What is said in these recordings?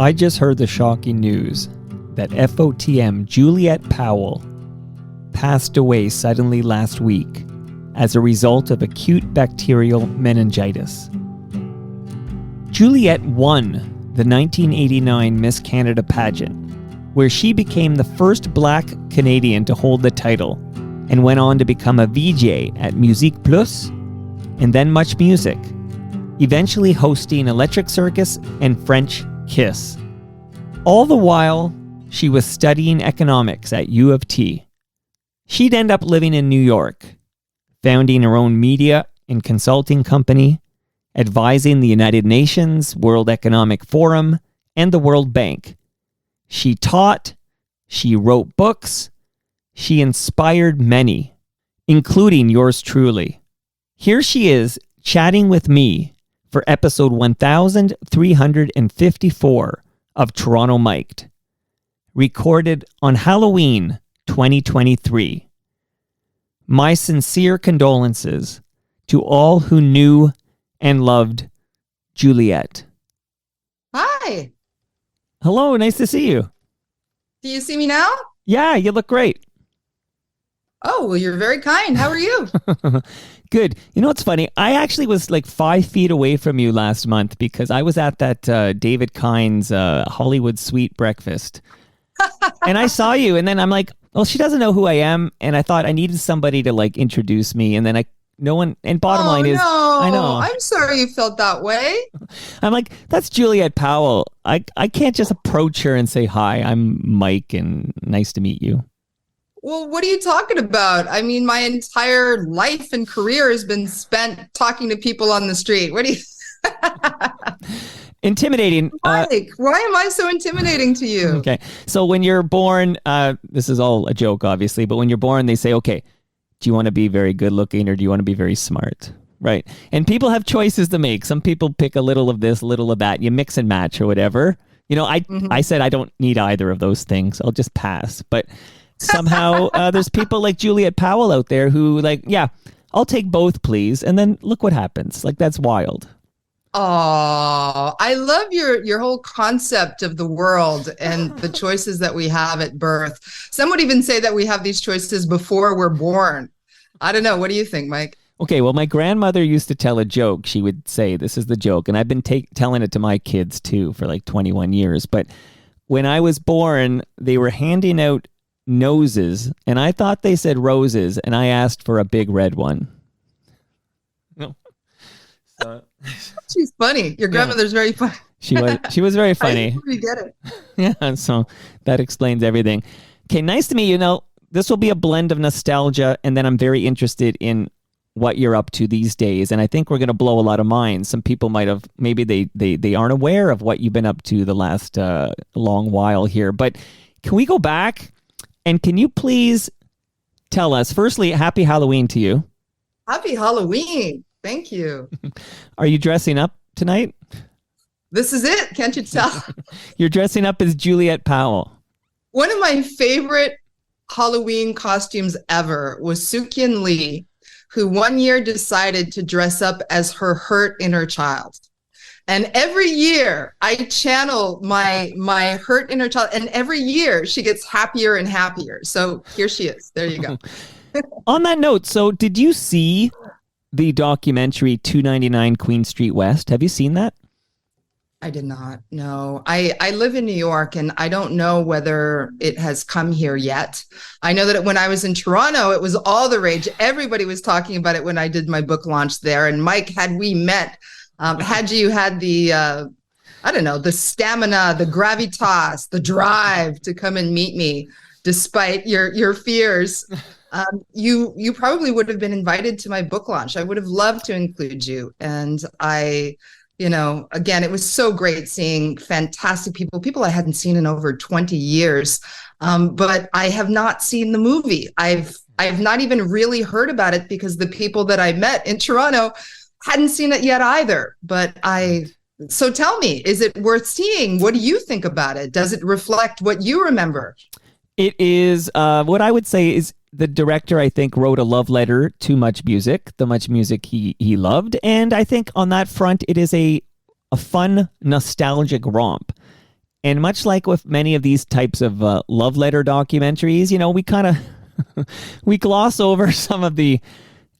I just heard the shocking news that FOTM Juliette Powell passed away suddenly last week as a result of acute bacterial meningitis. Juliette won the 1989 Miss Canada pageant, where she became the first Black Canadian to hold the title and went on to become a VJ at Musique Plus and then Much Music, eventually hosting Electric Circus and French Kiss. All the while, she was studying economics at U of T. She'd end up living in New York, founding her own media and consulting company, advising the United Nations, World Economic Forum, and the World Bank. She taught, she wrote books, she inspired many, including yours truly. Here she is chatting with me for episode 1354 of Toronto Mic'd, recorded on Halloween 2023. My sincere condolences to all who knew and loved Juliette. Hi. Hello, nice to see you. Do you see me now? Yeah, you look great. Oh, well, you're very kind. How are you? Good. You know what's funny? I actually was like 5 feet away from you last month because I was at that David Kine's Hollywood Suite breakfast. And I saw you, and then I'm like, well, she doesn't know who I am, and I thought I needed somebody to like introduce me, and then no one, and bottom line is, no. I know. I'm sorry you felt that way. I'm like, that's Juliette Powell. I can't just approach her and say, hi, I'm Mike, and nice to meet you. Well, what are you talking about? I mean, my entire life and career has been spent talking to people on the street. What do you... Intimidating. Mike, why am I so intimidating to you? Okay. So when you're born, this is all a joke, obviously, but when you're born, they say, okay, do you want to be very good looking or do you want to be very smart? Right. And people have choices to make. Some people pick a little of this, a little of that. You mix and match or whatever. You know, I said I don't need either of those things. I'll just pass. But somehow there's people like Juliette Powell out there who like, yeah, I'll take both, please. And then look what happens. Like, that's wild. Oh, I love your whole concept of the world and the choices that we have at birth. Some would even say that we have these choices before we're born. I don't know. What do you think, Mike? Okay, well, my grandmother used to tell a joke. She would say, this is the joke. And I've been telling it to my kids, too, for like 21 years. But when I was born, they were handing out noses, and I thought they said roses, and I asked for a big red one. No. She's funny. Your grandmother's very funny. She was very funny. I totally get it. Yeah, so that explains everything. Okay, nice to meet you. Now, this will be a blend of nostalgia, and then I'm very interested in what you're up to these days, and I think we're going to blow a lot of minds. Some people might have, maybe they aren't aware of what you've been up to the last long while here. But can we go back, and can you please tell us, firstly, happy Halloween to you. Happy Halloween. Thank you. Are you dressing up tonight? This is it. Can't you tell? You're dressing up as Juliette Powell. One of my favorite Halloween costumes ever was Sukyin Lee, who one year decided to dress up as her hurt inner child. And every year I channel my hurt inner child, and every year she gets happier and happier. So here she is. There you go. On that note, so did you see the documentary 299 Queen Street West? Have you seen that? I did not. No, I live in New York, and I don't know whether it has come here yet. I know that when I was in Toronto, it was all the rage. Everybody was talking about it when I did my book launch there. And Mike, had we met, had you had the, I don't know, the stamina, the gravitas, the drive to come and meet me, despite your fears, you probably would have been invited to my book launch. I would have loved to include you. And again, it was so great seeing fantastic people I hadn't seen in over 20 years. But I have not seen the movie. I've not even really heard about it because the people that I met in Toronto hadn't seen it yet either. So tell me, is it worth seeing? What do you think about it? Does it reflect what you remember? It is, what I would say is, the director, I think, wrote a love letter to Much Music, the Much Music he loved. And I think on that front, it is a fun, nostalgic romp. And much like with many of these types of love letter documentaries, we kind of we gloss over some of the,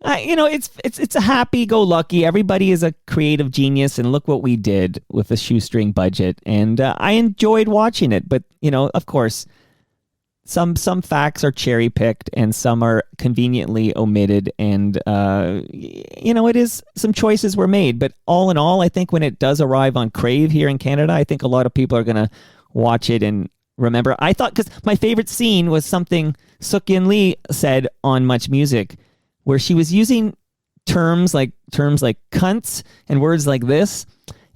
it's a happy-go-lucky. Everybody is a creative genius, and look what we did with a shoestring budget. And I enjoyed watching it, but of course, some facts are cherry-picked and some are conveniently omitted, and it is, some choices were made. But all in all, I think when it does arrive on Crave here in Canada, I think a lot of people are going to watch it and remember. I thought, because my favorite scene was something Suk-Yin Lee said on Much Music, where she was using terms like cunts and words like this.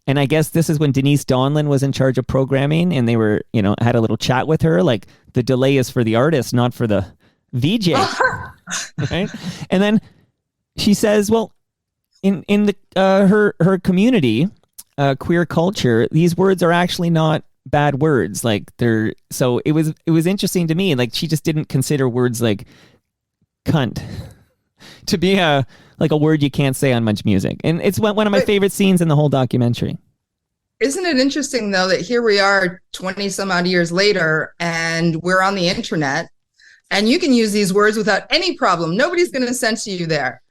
And I guess this is when Denise Donlin was in charge of programming, and they were, had a little chat with her, like, the delay is for the artist, not for the VJ. Right? And then she says, well, in the her community, queer culture, these words are actually not bad words. Like, so it was interesting to me. Like, she just didn't consider words like cunt to be a word you can't say on Much Music. And it's one of my favorite scenes in the whole documentary. Isn't it interesting, though, that here we are 20 some odd years later, and we're on the internet, and you can use these words without any problem. Nobody's going to censor you there.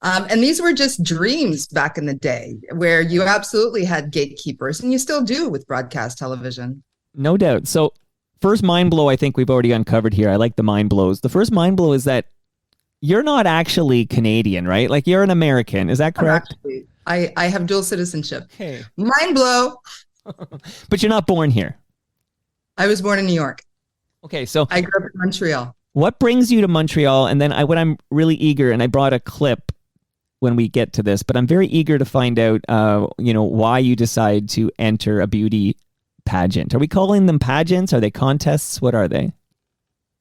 And these were just dreams back in the day, where you absolutely had gatekeepers, and you still do with broadcast television. No doubt. So first mind blow, I think we've already uncovered here. I like the mind blows. The first mind blow is that you're not actually Canadian, right? Like, you're an American. Is that correct? I have dual citizenship. Okay. Mind blow. But you're not born here. I was born in New York. Okay, so I grew up in Montreal. What brings you to Montreal? And then what I'm really eager, and I brought a clip when we get to this, but I'm very eager to find out, why you decide to enter a beauty pageant. Are we calling them pageants? Are they contests? What are they?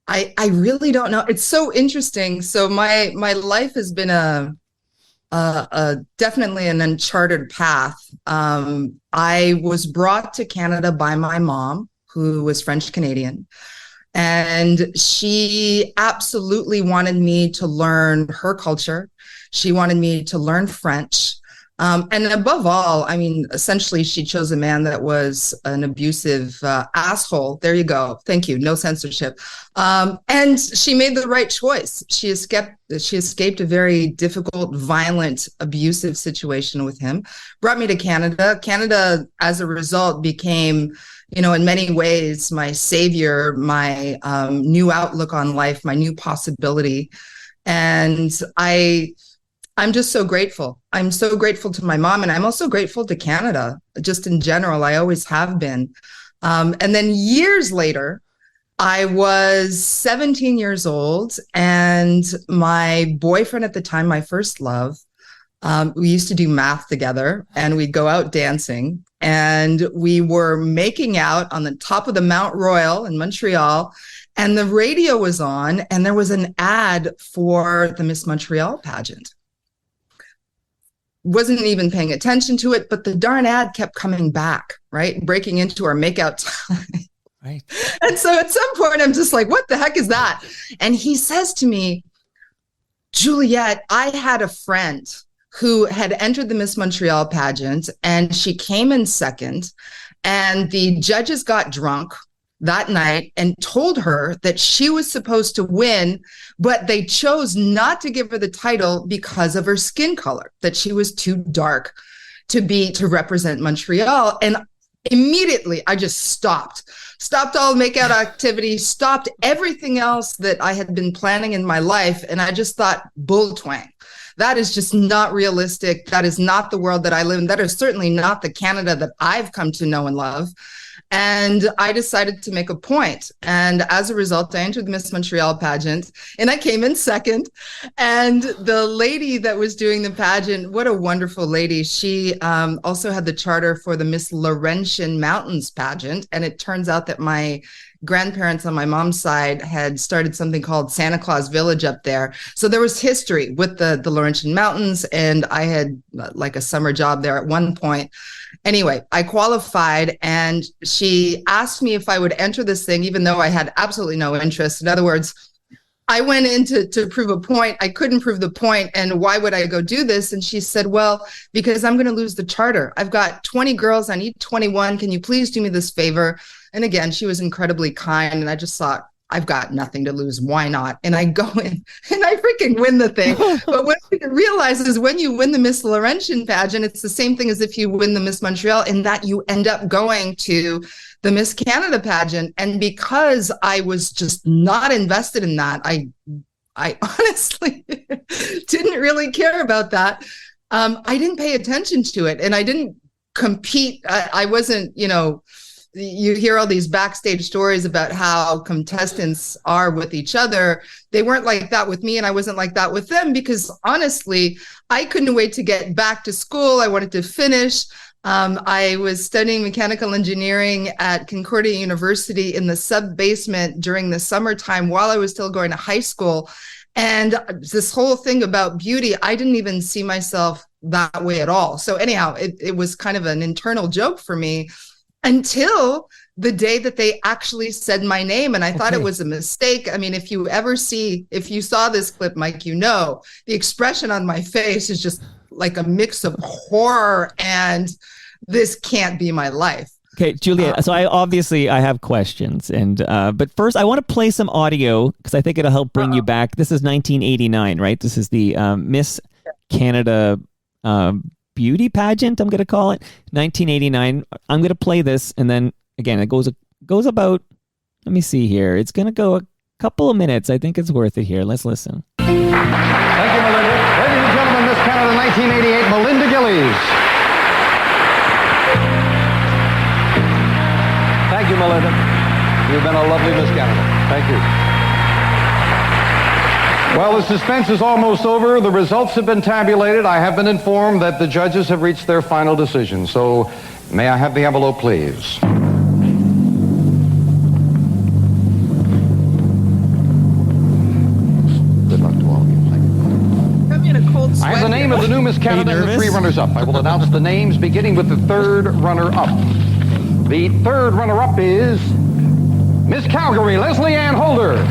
I really don't know. It's so interesting. So my life has been a definitely an uncharted path. I was brought to Canada by my mom, who was French Canadian, and she absolutely wanted me to learn her culture. She wanted me to learn French. And above all, I mean, essentially, she chose a man that was an abusive asshole. There you go. Thank you. No censorship. And she made the right choice. She escaped a very difficult, violent, abusive situation with him, brought me to Canada. Canada, as a result, became, in many ways, my savior, my new outlook on life, my new possibility. And I'm just so grateful. I'm so grateful to my mom, and I'm also grateful to Canada, just in general. I always have been. And then years later, I was 17 years old, and my boyfriend at the time, my first love, we used to do math together, and we'd go out dancing, and we were making out on the top of the Mount Royal in Montreal, and the radio was on, and there was an ad for the Miss Montreal pageant. Wasn't even paying attention to it, but the darn ad kept coming back, right? Breaking into our makeout time. Right. And so at some point, I'm just like, what the heck is that? And he says to me, Juliette, I had a friend who had entered the Miss Montreal pageant, and she came in second, and the judges got drunk that night and told her that she was supposed to win, but they chose not to give her the title because of her skin color, that she was too dark to represent Montreal. And immediately I just stopped all makeout activity, stopped everything else that I had been planning in my life. And I just thought, bull twang. That is just not realistic. That is not the world that I live in. That is certainly not the Canada that I've come to know and love. And I decided to make a point. And as a result, I entered the Miss Montreal pageant, and I came in second. And the lady that was doing the pageant, what a wonderful lady. She also had the charter for the Miss Laurentian Mountains pageant. And it turns out that my grandparents on my mom's side had started something called Santa Claus Village up there. So there was history with the Laurentian Mountains, and I had like a summer job there at one point. Anyway, I qualified, and she asked me if I would enter this thing, even though I had absolutely no interest. In other words, I went in to prove a point. I couldn't prove the point. And why would I go do this? And she said, well, because I'm going to lose the charter. I've got 20 girls. I need 21. Can you please do me this favor? And again, she was incredibly kind. And I just thought, I've got nothing to lose. Why not? And I go in and I freaking win the thing. But what I realize is when you win the Miss Laurentian pageant, it's the same thing as if you win the Miss Montreal, in that you end up going to the Miss Canada pageant. And because I was just not invested in that, I honestly didn't really care about that. I didn't pay attention to it, and I didn't compete. I wasn't, you hear all these backstage stories about how contestants are with each other. They weren't like that with me, and I wasn't like that with them, because honestly, I couldn't wait to get back to school. I wanted to finish. I was studying mechanical engineering at Concordia University in the sub-basement during the summertime while I was still going to high school. And this whole thing about beauty, I didn't even see myself that way at all. So anyhow, it was kind of an internal joke for me, until the day that they actually said my name. And I thought it was a mistake. I mean, if you saw this clip, Mike, the expression on my face is just like a mix of horror and this can't be my life. Okay, Juliette, so I have questions. But first I want to play some audio because I think it'll help bring you back. This is 1989, right? This is the Miss Canada beauty pageant, I'm going to call it, 1989. I'm going to play this, and then again, it goes about, let me see here. It's going to go a couple of minutes. I think it's worth it here. Let's listen. Thank you, Melinda. Ladies and gentlemen, Miss Canada 1988, Melinda Gillies. Thank you, Melinda. You've been a lovely Miss Canada. Thank you. Well, the suspense is almost over. The results have been tabulated. I have been informed that the judges have reached their final decision. So may I have the envelope, please? Good luck to all of you. Thank you. Got me in a cold sweat. I have the name of the new Miss Canada and the three runners-up. I will announce the names beginning with the third runner-up. The third runner-up is Miss Calgary, Leslie Ann Holder.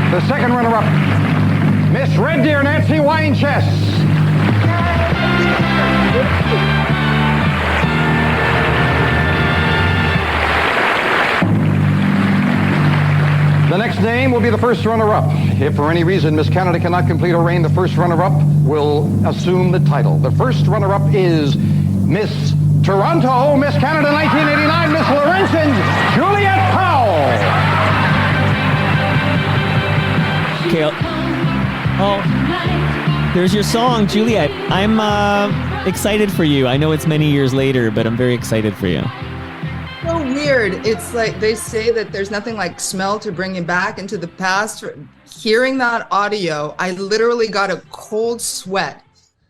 The second runner-up, Miss Red Deer, Nancy Winechess. The next name will be the first runner-up. If for any reason Miss Canada cannot complete her reign, the first runner-up will assume the title. The first runner-up is Miss Toronto, Miss Canada 1989, Miss Laurentian Juliette Powell. Okay. Oh, there's your song, Juliette. I'm excited for you. I know it's many years later, but I'm very excited for you. So weird. It's like they say that there's nothing like smell to bring you back into the past. Hearing that audio, I literally got a cold sweat.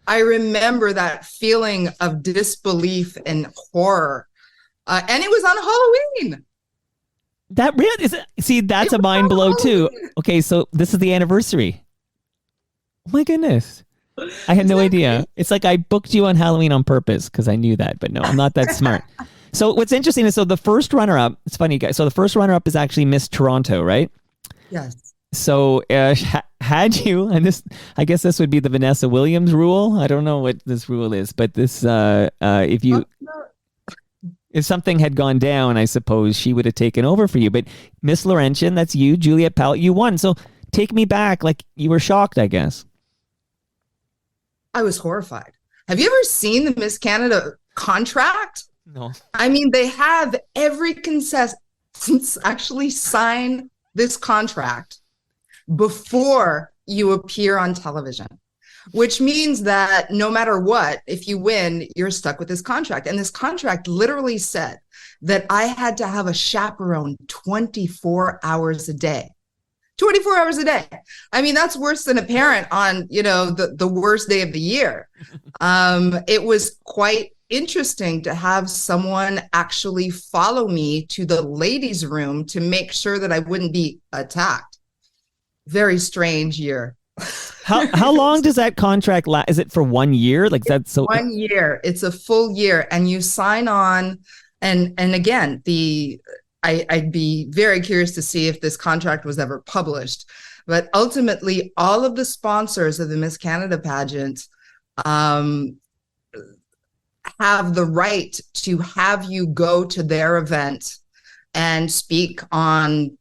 I remember that feeling of disbelief and horror. And it was on Halloween. That really is. See, that's a mind blow too. Okay, so this is the anniversary. Oh my goodness. I had no idea. It's like I booked you on Halloween on purpose because I knew that, but no, I'm not that smart. So what's interesting is, so the first runner-up, it's funny, guys. So the first runner-up is actually Miss Toronto, right? Yes. So had you, and this, I guess this would be the Vanessa Williams rule. I don't know what this rule is, but this, if something had gone down, I suppose she would have taken over for you. But Miss Laurentian, that's you, Juliette Powell, you won. So take me back, like you were shocked, I guess. I was horrified. Have you ever seen the Miss Canada contract? No. I mean, they have every contestant actually sign this contract before you appear on television, which means that no matter what, if you win, you're stuck with this contract. And this contract literally said that I had to have a chaperone 24 hours a day. 24 hours a day. I mean, that's worse than a parent on, the worst day of the year. It was quite interesting to have someone actually follow me to the ladies' room to make sure that I wouldn't be attacked. Very strange year. How long does that contract last? Is it for 1 year? Like that's so 1 year. It's a full year, and you sign on. And again, I'd be very curious to see if this contract was ever published. But ultimately, all of the sponsors of the Miss Canada pageant have the right to have you go to their event and speak on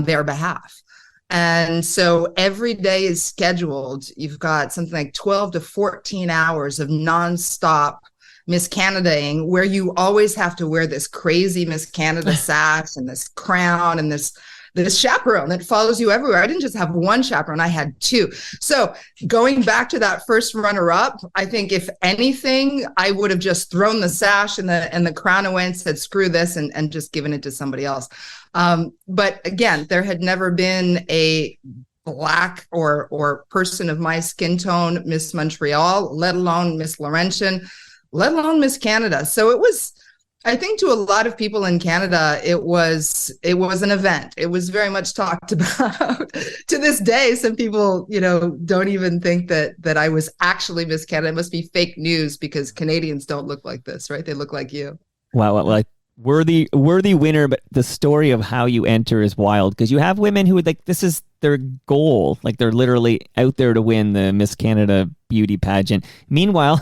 their behalf. And so every day is scheduled. You've got something like 12 to 14 hours of nonstop Miss Canadaing, where you always have to wear this crazy Miss Canada sash and this crown and this chaperone that follows you everywhere. I didn't just have one chaperone, I had two. So going back to that first runner-up, I think if anything, I would have just thrown the sash and the crown away and said, screw this, and just given it to somebody else. But again, there had never been a Black or person of my skin tone Miss Montreal, let alone Miss Laurentian, let alone Miss Canada. So it was, I think, to a lot of people in Canada, it was an event. It was very much talked about. To this day, some people, don't even think that I was actually Miss Canada. It must be fake news because Canadians don't look like this, right? They look like you. Wow, like worthy winner, but the story of how you enter is wild because you have women who would this is their goal. Like they're literally out there to win the Miss Canada beauty pageant. Meanwhile,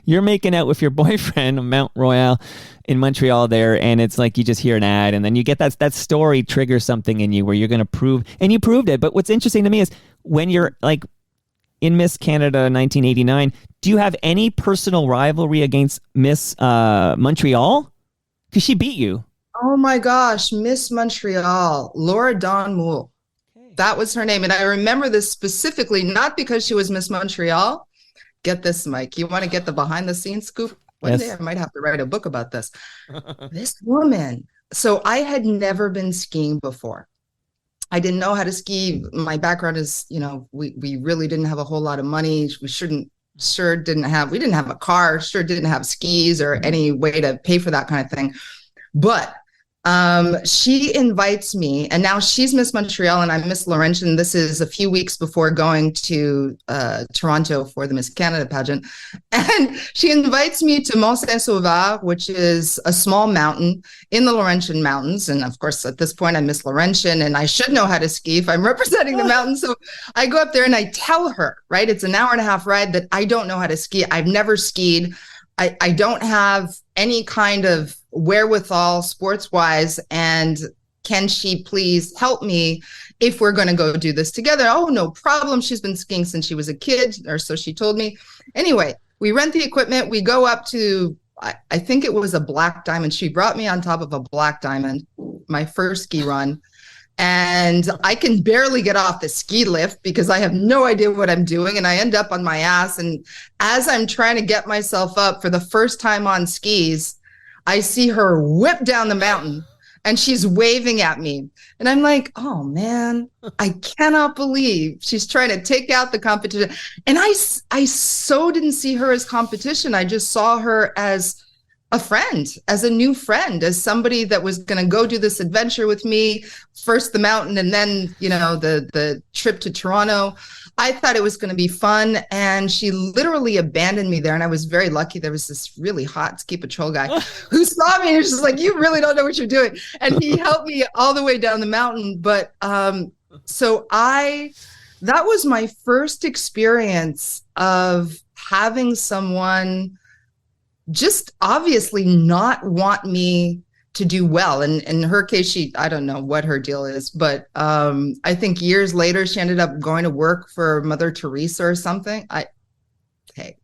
you're making out with your boyfriend Mount Royal in Montreal there, and it's like you just hear an ad, and then you get that story triggers something in you where you're going to prove, and you proved it. But what's interesting to me is when you're like in Miss Canada 1989, do you have any personal rivalry against Miss Montreal? Because she beat you. Oh my gosh, Miss Montreal, Laura Dawn Moule. That was her name. And I remember this specifically, not because she was Miss Montreal. Get this, Mike. You want to get the behind the scenes scoop? One day I might have to write a book about this. This woman. So I had never been skiing before. I didn't know how to ski. My background is, we really didn't have a whole lot of money. We didn't have a car, didn't have skis or any way to pay for that kind of thing. But she invites me, and now she's Miss Montreal and I'm Miss Laurentian. This is a few weeks before going to Toronto for the Miss Canada pageant. And she invites me to Mont Saint-Sauveur, which is a small mountain in the Laurentian Mountains. And of course, at this point, I'm Miss Laurentian and I should know how to ski if I'm representing the mountain. So I go up there and I tell her, right, it's an hour and a half ride, that I don't know how to ski. I've never skied. I don't have any kind of wherewithal sports wise, and can she please help me if we're going to go do this together? Oh, no problem. She's been skiing since she was a kid, or so she told me. Anyway, we rent the equipment. We go up to, I think it was a black diamond. She brought me on top of a black diamond, my first ski run. And I can barely get off the ski lift because I have no idea what I'm doing. And I end up on my ass. And as I'm trying to get myself up for the first time on skis, I see her whip down the mountain and she's waving at me. And I'm like, oh man, I cannot believe she's trying to take out the competition. And I so didn't see her as competition. I just saw her as a friend, as a new friend, as somebody that was going to go do this adventure with me, first the mountain and then, the trip to Toronto. I thought it was going to be fun. And she literally abandoned me there. And I was very lucky. There was this really hot ski patrol guy who saw me and was just like, you really don't know what you're doing. And he helped me all the way down the mountain. But that was my first experience of having someone just obviously not want me to do well. And in her case, I don't know what her deal is, but I think years later, she ended up going to work for Mother Teresa or something.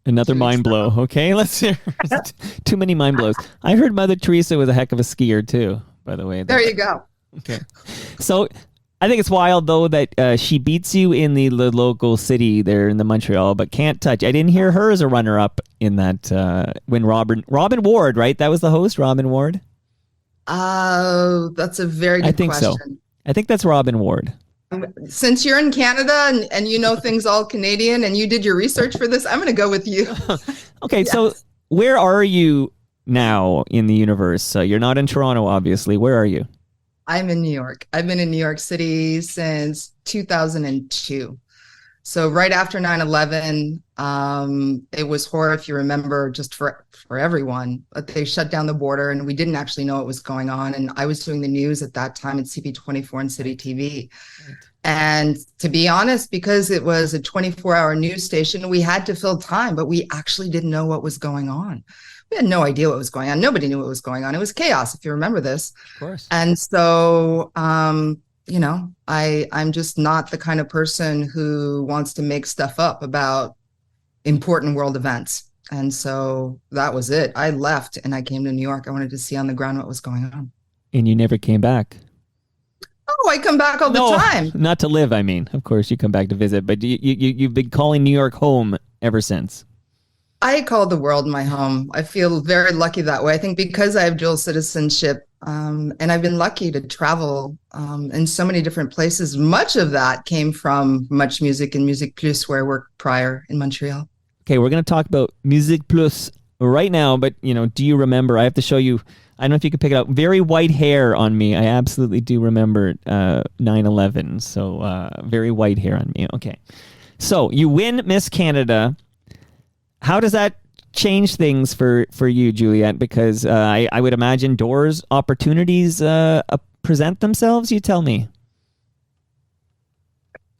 Another mind blow. Okay, let's hear. Too many mind blows. I heard Mother Teresa was a heck of a skier too, by the way. There you go. Okay. So I think it's wild, though, that she beats you in the local city there in the Montreal, but can't touch. I didn't hear her as a runner-up in that when Robin Ward, right? That was the host, Robin Ward? That's a very good question. So. I think that's Robin Ward. Since you're in Canada and you know things all Canadian and you did your research for this, I'm going to go with you. Okay, Yes. So where are you now in the universe? You're not in Toronto, obviously. Where are you? I'm in New York. I've been in New York City since 2002. So right after 9/11, it was horror, if you remember, just for everyone. But they shut down the border and we didn't actually know what was going on. And I was doing the news at that time at CP24 and City TV. Right. And to be honest, because it was a 24-hour news station, we had to fill time, but we actually didn't know what was going on. We had no idea what was going on. Nobody knew what was going on. It was chaos, if you remember this. Of course. And so, you know, I'm just not the kind of person who wants to make stuff up about important world events. And so that was it. I left and I came to New York. I wanted to see on the ground what was going on. And you never came back? Oh, I come back all the time. Not to live, I mean. Of course, you come back to visit, but you've been calling New York home ever since. I call the world my home. I feel very lucky that way. I think because I have dual citizenship, and I've been lucky to travel in so many different places. Much of that came from Much Music and Musique Plus, where I worked prior in Montreal. Okay, we're going to talk about Musique Plus right now, but, you know, do you remember? I have to show you, I don't know if you could pick it up, very white hair on me. I absolutely do remember 9/11, so very white hair on me. Okay, so you win Miss Canada. How does that change things for you, Juliette? Because I would imagine doors, opportunities present themselves. You tell me.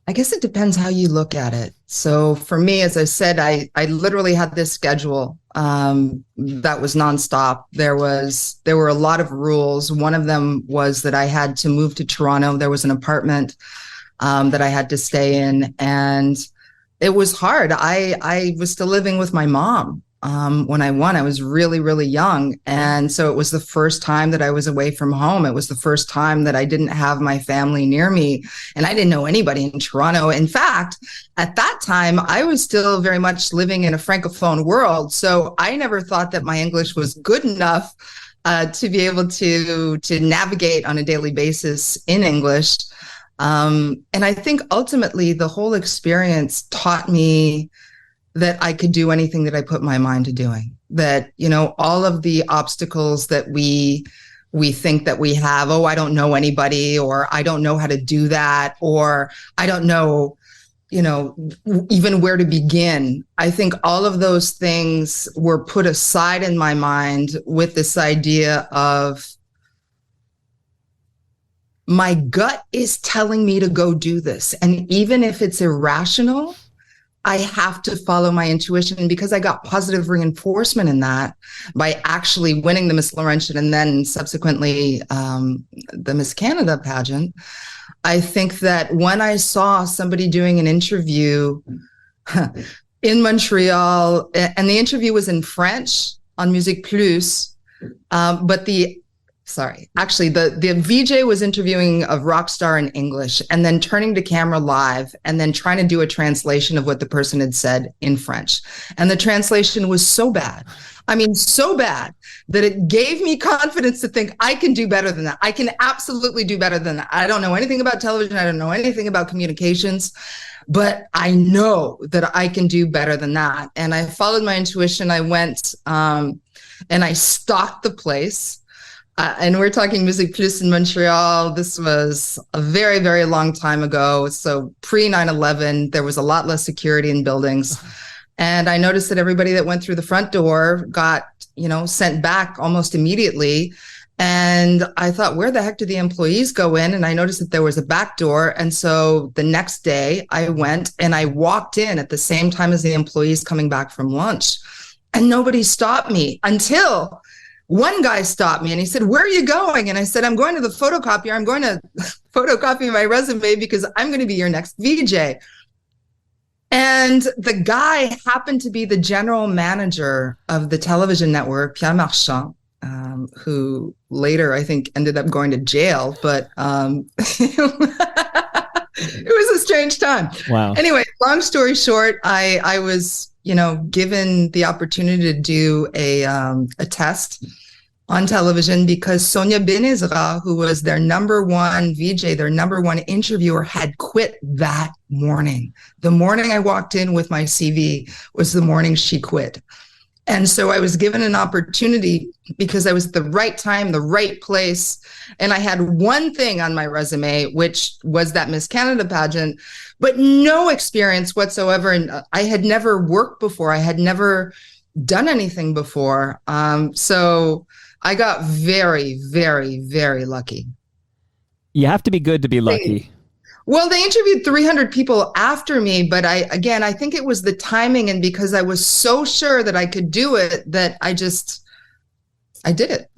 I guess it depends how you look at it. So for me, as I said, I literally had this schedule that was nonstop. There were a lot of rules. One of them was that I had to move to Toronto. There was an apartment that I had to stay in, and it was hard. I was still living with my mom when I won. I was really, really young. And so it was the first time that I was away from home. It was the first time that I didn't have my family near me. And I didn't know anybody in Toronto. In fact, at that time, I was still very much living in a Francophone world. So I never thought that my English was good enough to be able to navigate on a daily basis in English. And I think ultimately the whole experience taught me that I could do anything that I put my mind to doing. That, you know, all of the obstacles that we think that we have, oh, I don't know anybody, or I don't know how to do that, or I don't know, you know, even where to begin. I think all of those things were put aside in my mind with this idea of, my gut is telling me to go do this. And even if it's irrational, I have to follow my intuition, because I got positive reinforcement in that by actually winning the Miss Laurentian and then subsequently the Miss Canada pageant. I think that when I saw somebody doing an interview in Montreal, and the interview was in French on Musique Plus, but the VJ was interviewing a rock star in English and then turning to camera live and then trying to do a translation of what the person had said in French. And the translation was so bad. I mean, so bad that it gave me confidence to think I can do better than that. I can absolutely do better than that. I don't know anything about television. I don't know anything about communications, but I know that I can do better than that. And I followed my intuition. I went and I stalked the place. And we're talking Musique Plus in Montreal. This was a very, very long time ago. So pre 9/11, there was a lot less security in buildings. And I noticed that everybody that went through the front door got, you know, sent back almost immediately. And I thought, where the heck do the employees go in? And I noticed that there was a back door. And so the next day I went and I walked in at the same time as the employees coming back from lunch. And nobody stopped me until one guy stopped me and he said, "Where are you going?" And I said, "I'm going to the photocopier. I'm going to photocopy my resume because I'm going to be your next VJ." And the guy happened to be the general manager of the television network, Pierre Marchand, who later I think ended up going to jail. But it was a strange time. Wow. Anyway, long story short, I was, you know, given the opportunity to do a test on television because Sonia Benezra, who was their number one VJ, their number one interviewer, had quit that morning. The morning I walked in with my CV was the morning she quit. And so I was given an opportunity because I was at the right time, the right place. And I had one thing on my resume, which was that Miss Canada pageant, but no experience whatsoever. And I had never worked before. I had never done anything before. So I got very, very, very lucky. You have to be good to be lucky. They interviewed 300 people after me, but I think it was the timing, and because I was so sure that I could do it, that I did it.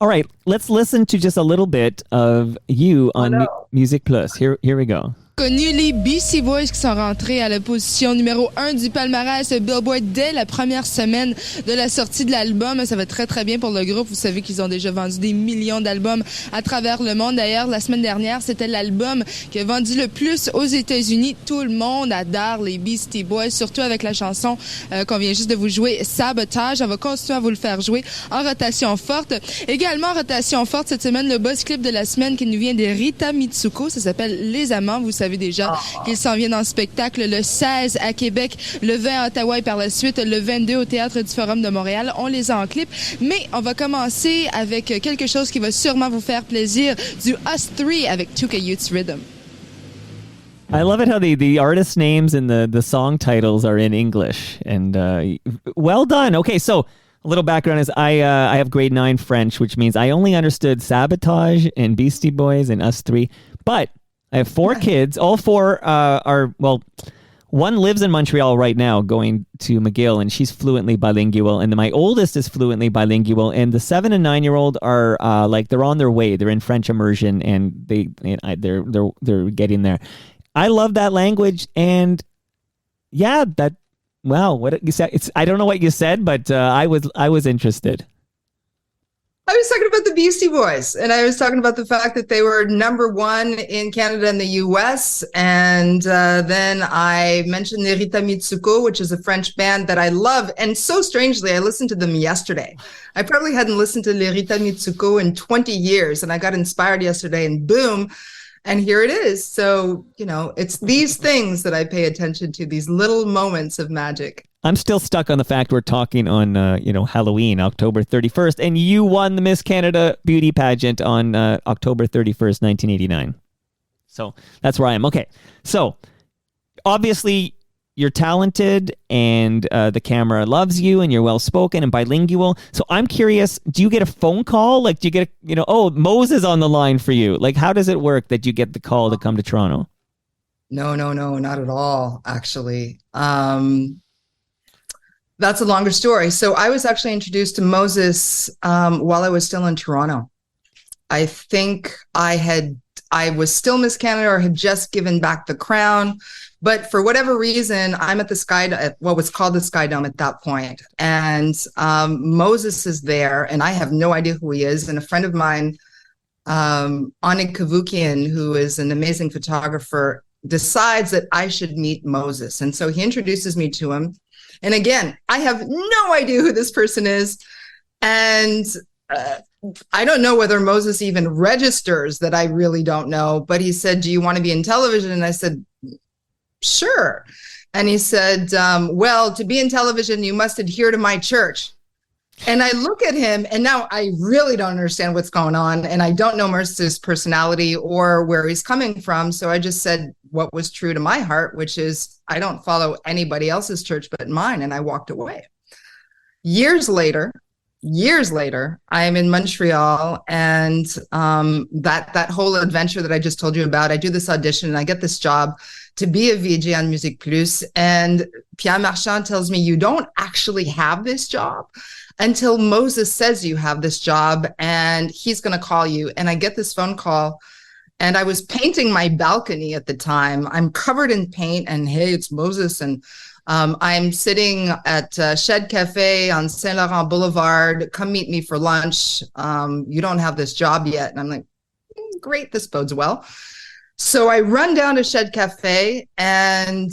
All right, let's listen to just a little bit of you on Music Plus. Here we go. Connu les Beastie Boys qui sont rentrés à la position numéro 1 du palmarès Billboard dès la première semaine de la sortie de l'album. Ça va très très bien pour le groupe. Vous savez qu'ils ont déjà vendu des millions d'albums à travers le monde. D'ailleurs, la semaine dernière, c'était l'album qui a vendu le plus aux États-Unis. Tout le monde adore les Beastie Boys, surtout avec la chanson qu'on vient juste de vous jouer, Sabotage. On va continuer à vous le faire jouer en rotation forte. Également en rotation forte cette semaine, le buzz clip de la semaine qui nous vient de Rita Mitsuko. Ça s'appelle Les Amants. Vous savez déjà qu'ils s'en viennent en spectacle le 16 à Québec, le 20 à Ottawa et par la suite le 22 au Théâtre du Forum de Montréal. On les a en clip, mais on va commencer avec quelque chose qui va sûrement vous faire plaisir, du Us 3 avec 2K Youth's Rhythm. I love it how the artist names and the song titles are in English, and well done. Okay, so a little background is I have grade 9 French, which means I only understood Sabotage and Beastie Boys and Us 3, but I have 4 kids. All 4 one lives in Montreal right now going to McGill, and she's fluently bilingual. And then my oldest is fluently bilingual. And the 7 and 9-year-old are they're on their way. They're in French immersion, and they're getting there. I love that language. And yeah, what you said. I don't know what you said, but I was interested. I was talking about the Beastie Boys, and I was talking about the fact that they were number 1 in Canada and the US. And then I mentioned the Rita Mitsuko, which is a French band that I love. And so strangely, I listened to them yesterday. I probably hadn't listened to Rita Mitsuko in 20 years, and I got inspired yesterday, and boom, and here it is. So, it's these things that I pay attention to, these little moments of magic. I'm still stuck on the fact we're talking on, Halloween, October 31st, and you won the Miss Canada beauty pageant on October 31st, 1989. So that's where I am. Okay, so obviously you're talented, and the camera loves you, and you're well-spoken and bilingual. So I'm curious, do you get a phone call? Like, do you get, Moses on the line for you? Like, how does it work that you get the call to come to Toronto? No, not at all, actually. That's a longer story. So I was actually introduced to Moses while I was still in Toronto. I think I was still Miss Canada, or had just given back the crown. But for whatever reason, I'm at what was called the Sky Dome at that point. And Moses is there, and I have no idea who he is. And a friend of mine, Anik Kavukian, who is an amazing photographer, decides that I should meet Moses. And so he introduces me to him. And again, I have no idea who this person is. And I don't know whether Moses even registers that I really don't know. But he said, "Do you want to be in television?" And I said, "Sure." And he said, "Well, to be in television, you must adhere to my church." And I look at him, and now I really don't understand what's going on. And I don't know Moses' personality or where he's coming from. So I just said what was true to my heart, which is I don't follow anybody else's church but mine. And I walked away. Years later, I am in Montreal, and that whole adventure that I just told you about, I do this audition and I get this job to be a VJ on Musique Plus. And Pierre Marchand tells me, "You don't actually have this job until Moses says you have this job, and he's going to call you." And I get this phone call, and I was painting my balcony at the time. I'm covered in paint, and hey, it's Moses. And I'm sitting at Shed Cafe on Saint Laurent Boulevard. Come meet me for lunch. You don't have this job yet. And I'm like, great, this bodes well. So I run down to Shed Cafe, and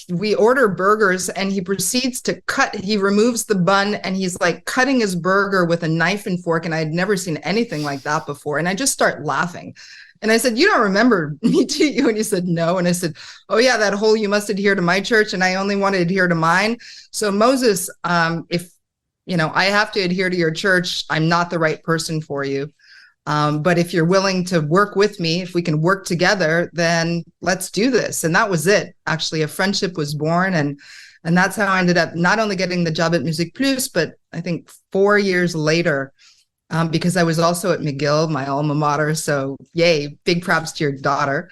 we order burgers, and he proceeds to he removes the bun, and he's like cutting his burger with a knife and fork. And I had never seen anything like that before. And I just start laughing. And I said, you don't remember me, do you? And he said, no. And I said, oh yeah, that whole, you must adhere to my church. And I only want to adhere to mine. So Moses, if, I have to adhere to your church, I'm not the right person for you. But if you're willing to work with me, if we can work together, then let's do this. And that was it. Actually, a friendship was born. And that's how I ended up not only getting the job at Musique Plus, but I think 4 years later, because I was also at McGill, my alma mater. So yay, big props to your daughter.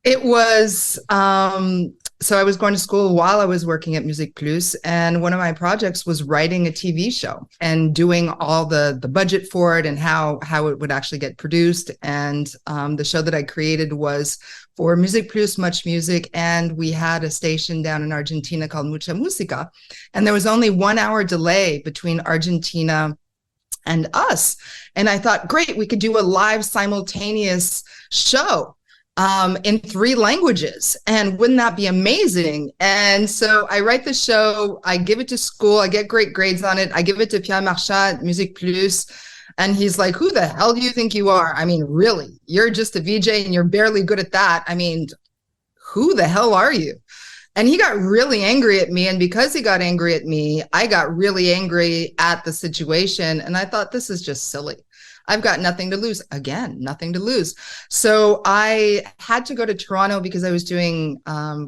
It was, so I was going to school while I was working at Musique Plus. And one of my projects was writing a TV show and doing all the budget for it and how it would actually get produced. And the show that I created was for Musique Plus, Much Music. And we had a station down in Argentina called Mucha Musica. And there was only 1 hour delay between Argentina and us. And I thought, great, we could do a live simultaneous show in 3 languages. And wouldn't that be amazing? And so I write the show, I give it to school, I get great grades on it. I give it to Pierre Marchand at Musique Plus. And he's like, who the hell do you think you are? I mean, really, you're just a VJ and you're barely good at that. I mean, who the hell are you? And he got really angry at me. And because he got angry at me, I got really angry at the situation. And I thought, this is just silly. I've got nothing to lose. Again, nothing to lose. So I had to go to Toronto because I was doing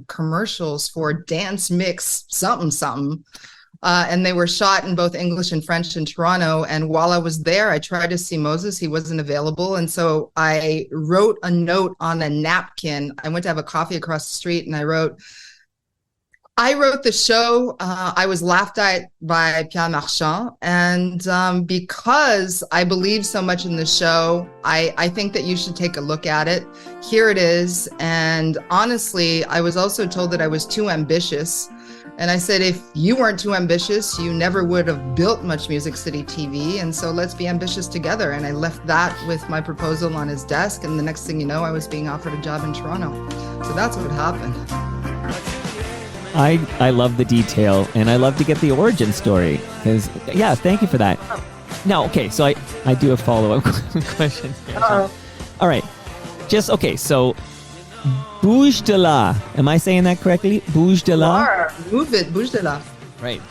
commercials for Dance Mix something. And they were shot in both English and French in Toronto. And while I was there, I tried to see Moses. He wasn't available. And so I wrote a note on a napkin. I went to have a coffee across the street and I wrote the show. I was laughed at by Pierre Marchand. And because I believe so much in the show, I think that you should take a look at it. Here it is. And honestly, I was also told that I was too ambitious. And I said, if you weren't too ambitious, you never would have built Much Music City TV. And so let's be ambitious together. And I left that with my proposal on his desk. And the next thing you know, I was being offered a job in Toronto. So that's what happened. I love the detail, and I love to get the origin story. Because, yeah, thank you for that. Now, okay, so I do a follow-up question. All right. So Bouge de la. Am I saying that correctly? Bouge de la? Move it, Bouge de la. Right.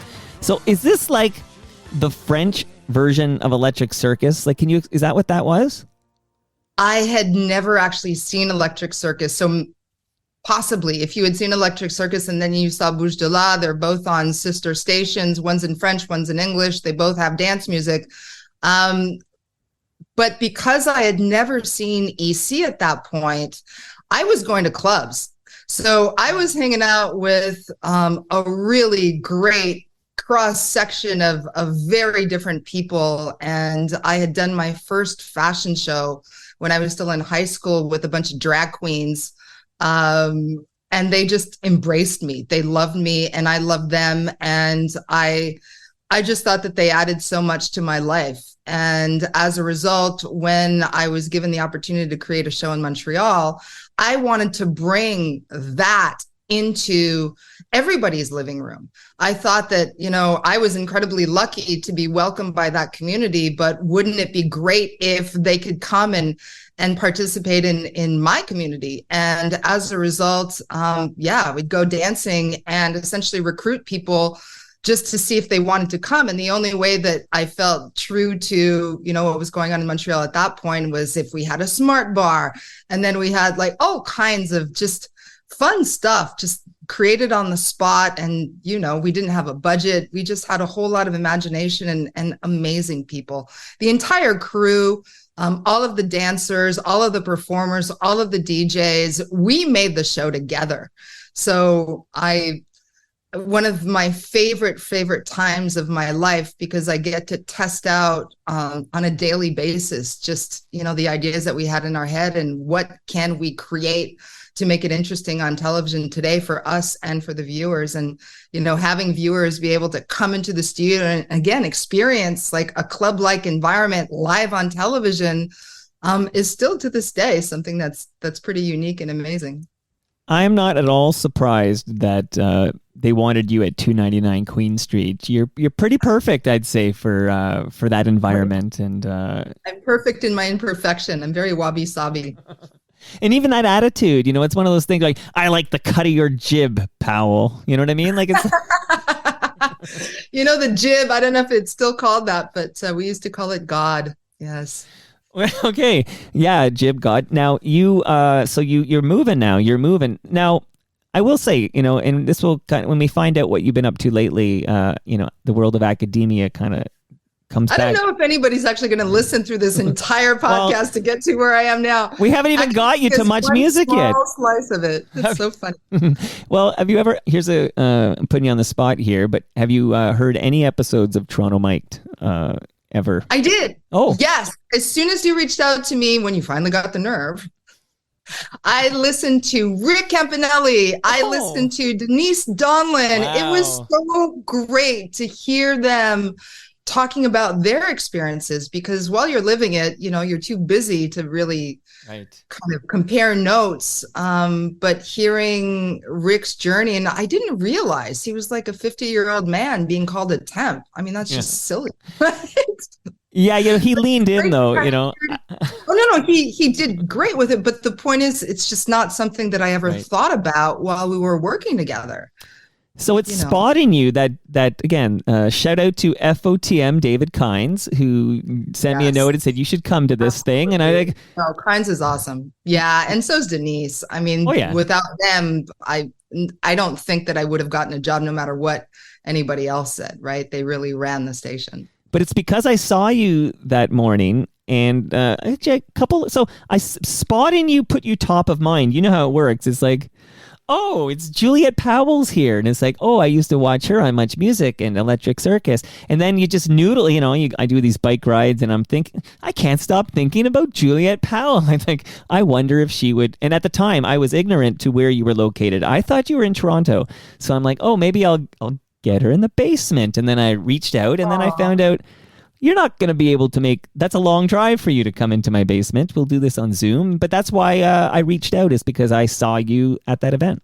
So is this like the French version of Electric Circus? Like, is that what that was? I had never actually seen Electric Circus. So possibly if you had seen Electric Circus and then you saw Bouge de la, they're both on sister stations. One's in French, one's in English. They both have dance music. But because I had never seen EC at that point, I was going to clubs. So I was hanging out with a really great cross section of very different people. And I had done my first fashion show when I was still in high school with a bunch of drag queens. And they just embraced me. They loved me and I loved them. And I just thought that they added so much to my life. And as a result, when I was given the opportunity to create a show in Montreal, I wanted to bring that into everybody's living room. I thought that, I was incredibly lucky to be welcomed by that community, but wouldn't it be great if they could come and participate in my community? And as a result, we'd go dancing and essentially recruit people just to see if they wanted to come. And the only way that I felt true to, what was going on in Montreal at that point was if we had a smart bar, and then we had like all kinds of just fun stuff, just created on the spot. And, we didn't have a budget. We just had a whole lot of imagination and amazing people. The entire crew, all of the dancers, all of the performers, all of the DJs, we made the show together. So one of my favorite times of my life, because I get to test out on a daily basis, just, the ideas that we had in our head and what can we create to make it interesting on television today for us and for the viewers. And, having viewers be able to come into the studio and again, experience like a club-like environment live on television is still to this day something that's pretty unique and amazing. I'm not at all surprised that they wanted you at 299 Queen Street. You're pretty perfect, I'd say, for that environment. And I'm perfect in my imperfection. I'm very wabi-sabi. And even that attitude, it's one of those things like, I like the cut of your jib, Powell. You know what I mean? Like it's the jib, I don't know if it's still called that, but we used to call it God. Yes. Well, okay. Yeah, jib God. Now you're moving now. You're moving. Now, I will say, and this will when we find out what you've been up to lately, the world of academia kind of comes back. I don't know if anybody's actually going to listen through this entire podcast to get to where I am now. We haven't even got you to much music yet. Slice of it. It's so funny. Well, have you ever? I'm putting you on the spot here, but have you heard any episodes of Toronto Mic'd ever? I did. Oh, yes. As soon as you reached out to me, when you finally got the nerve, I listened to Rick Campanelli. I listened to Denise Donlin. Wow. It was so great to hear them talking about their experiences, because while you're living it, you're too busy to really kind of compare notes. But hearing Rick's journey, and I didn't realize he was like a 50-year-old man being called a temp. I mean, that's just silly. Yeah, he leaned in though, Oh, no, he did great with it. But the point is, it's just not something that I ever thought about while we were working together. So it's spotting you that again, shout out to FOTM David Kynes, who sent me a note and said, you should come to this thing. And I think, oh, Kynes is awesome. Yeah. And so's Denise. I mean, without them, I don't think that I would have gotten a job no matter what anybody else said, right? They really ran the station. But it's because I saw you that morning and spotting you put you top of mind. You know how it works. It's like, oh, it's Juliette Powell's here. And it's like, oh, I used to watch her on Much Music and Electric Circus. And then you just noodle, I do these bike rides and I'm thinking, I can't stop thinking about Juliette Powell. I think, I wonder if she would. And at the time, I was ignorant to where you were located. I thought you were in Toronto. So I'm like, oh, maybe I'll get her in the basement. And then I reached out and then I found out, you're not going to be able to that's a long drive for you to come into my basement. We'll do this on Zoom. But that's why I reached out, is because I saw you at that event.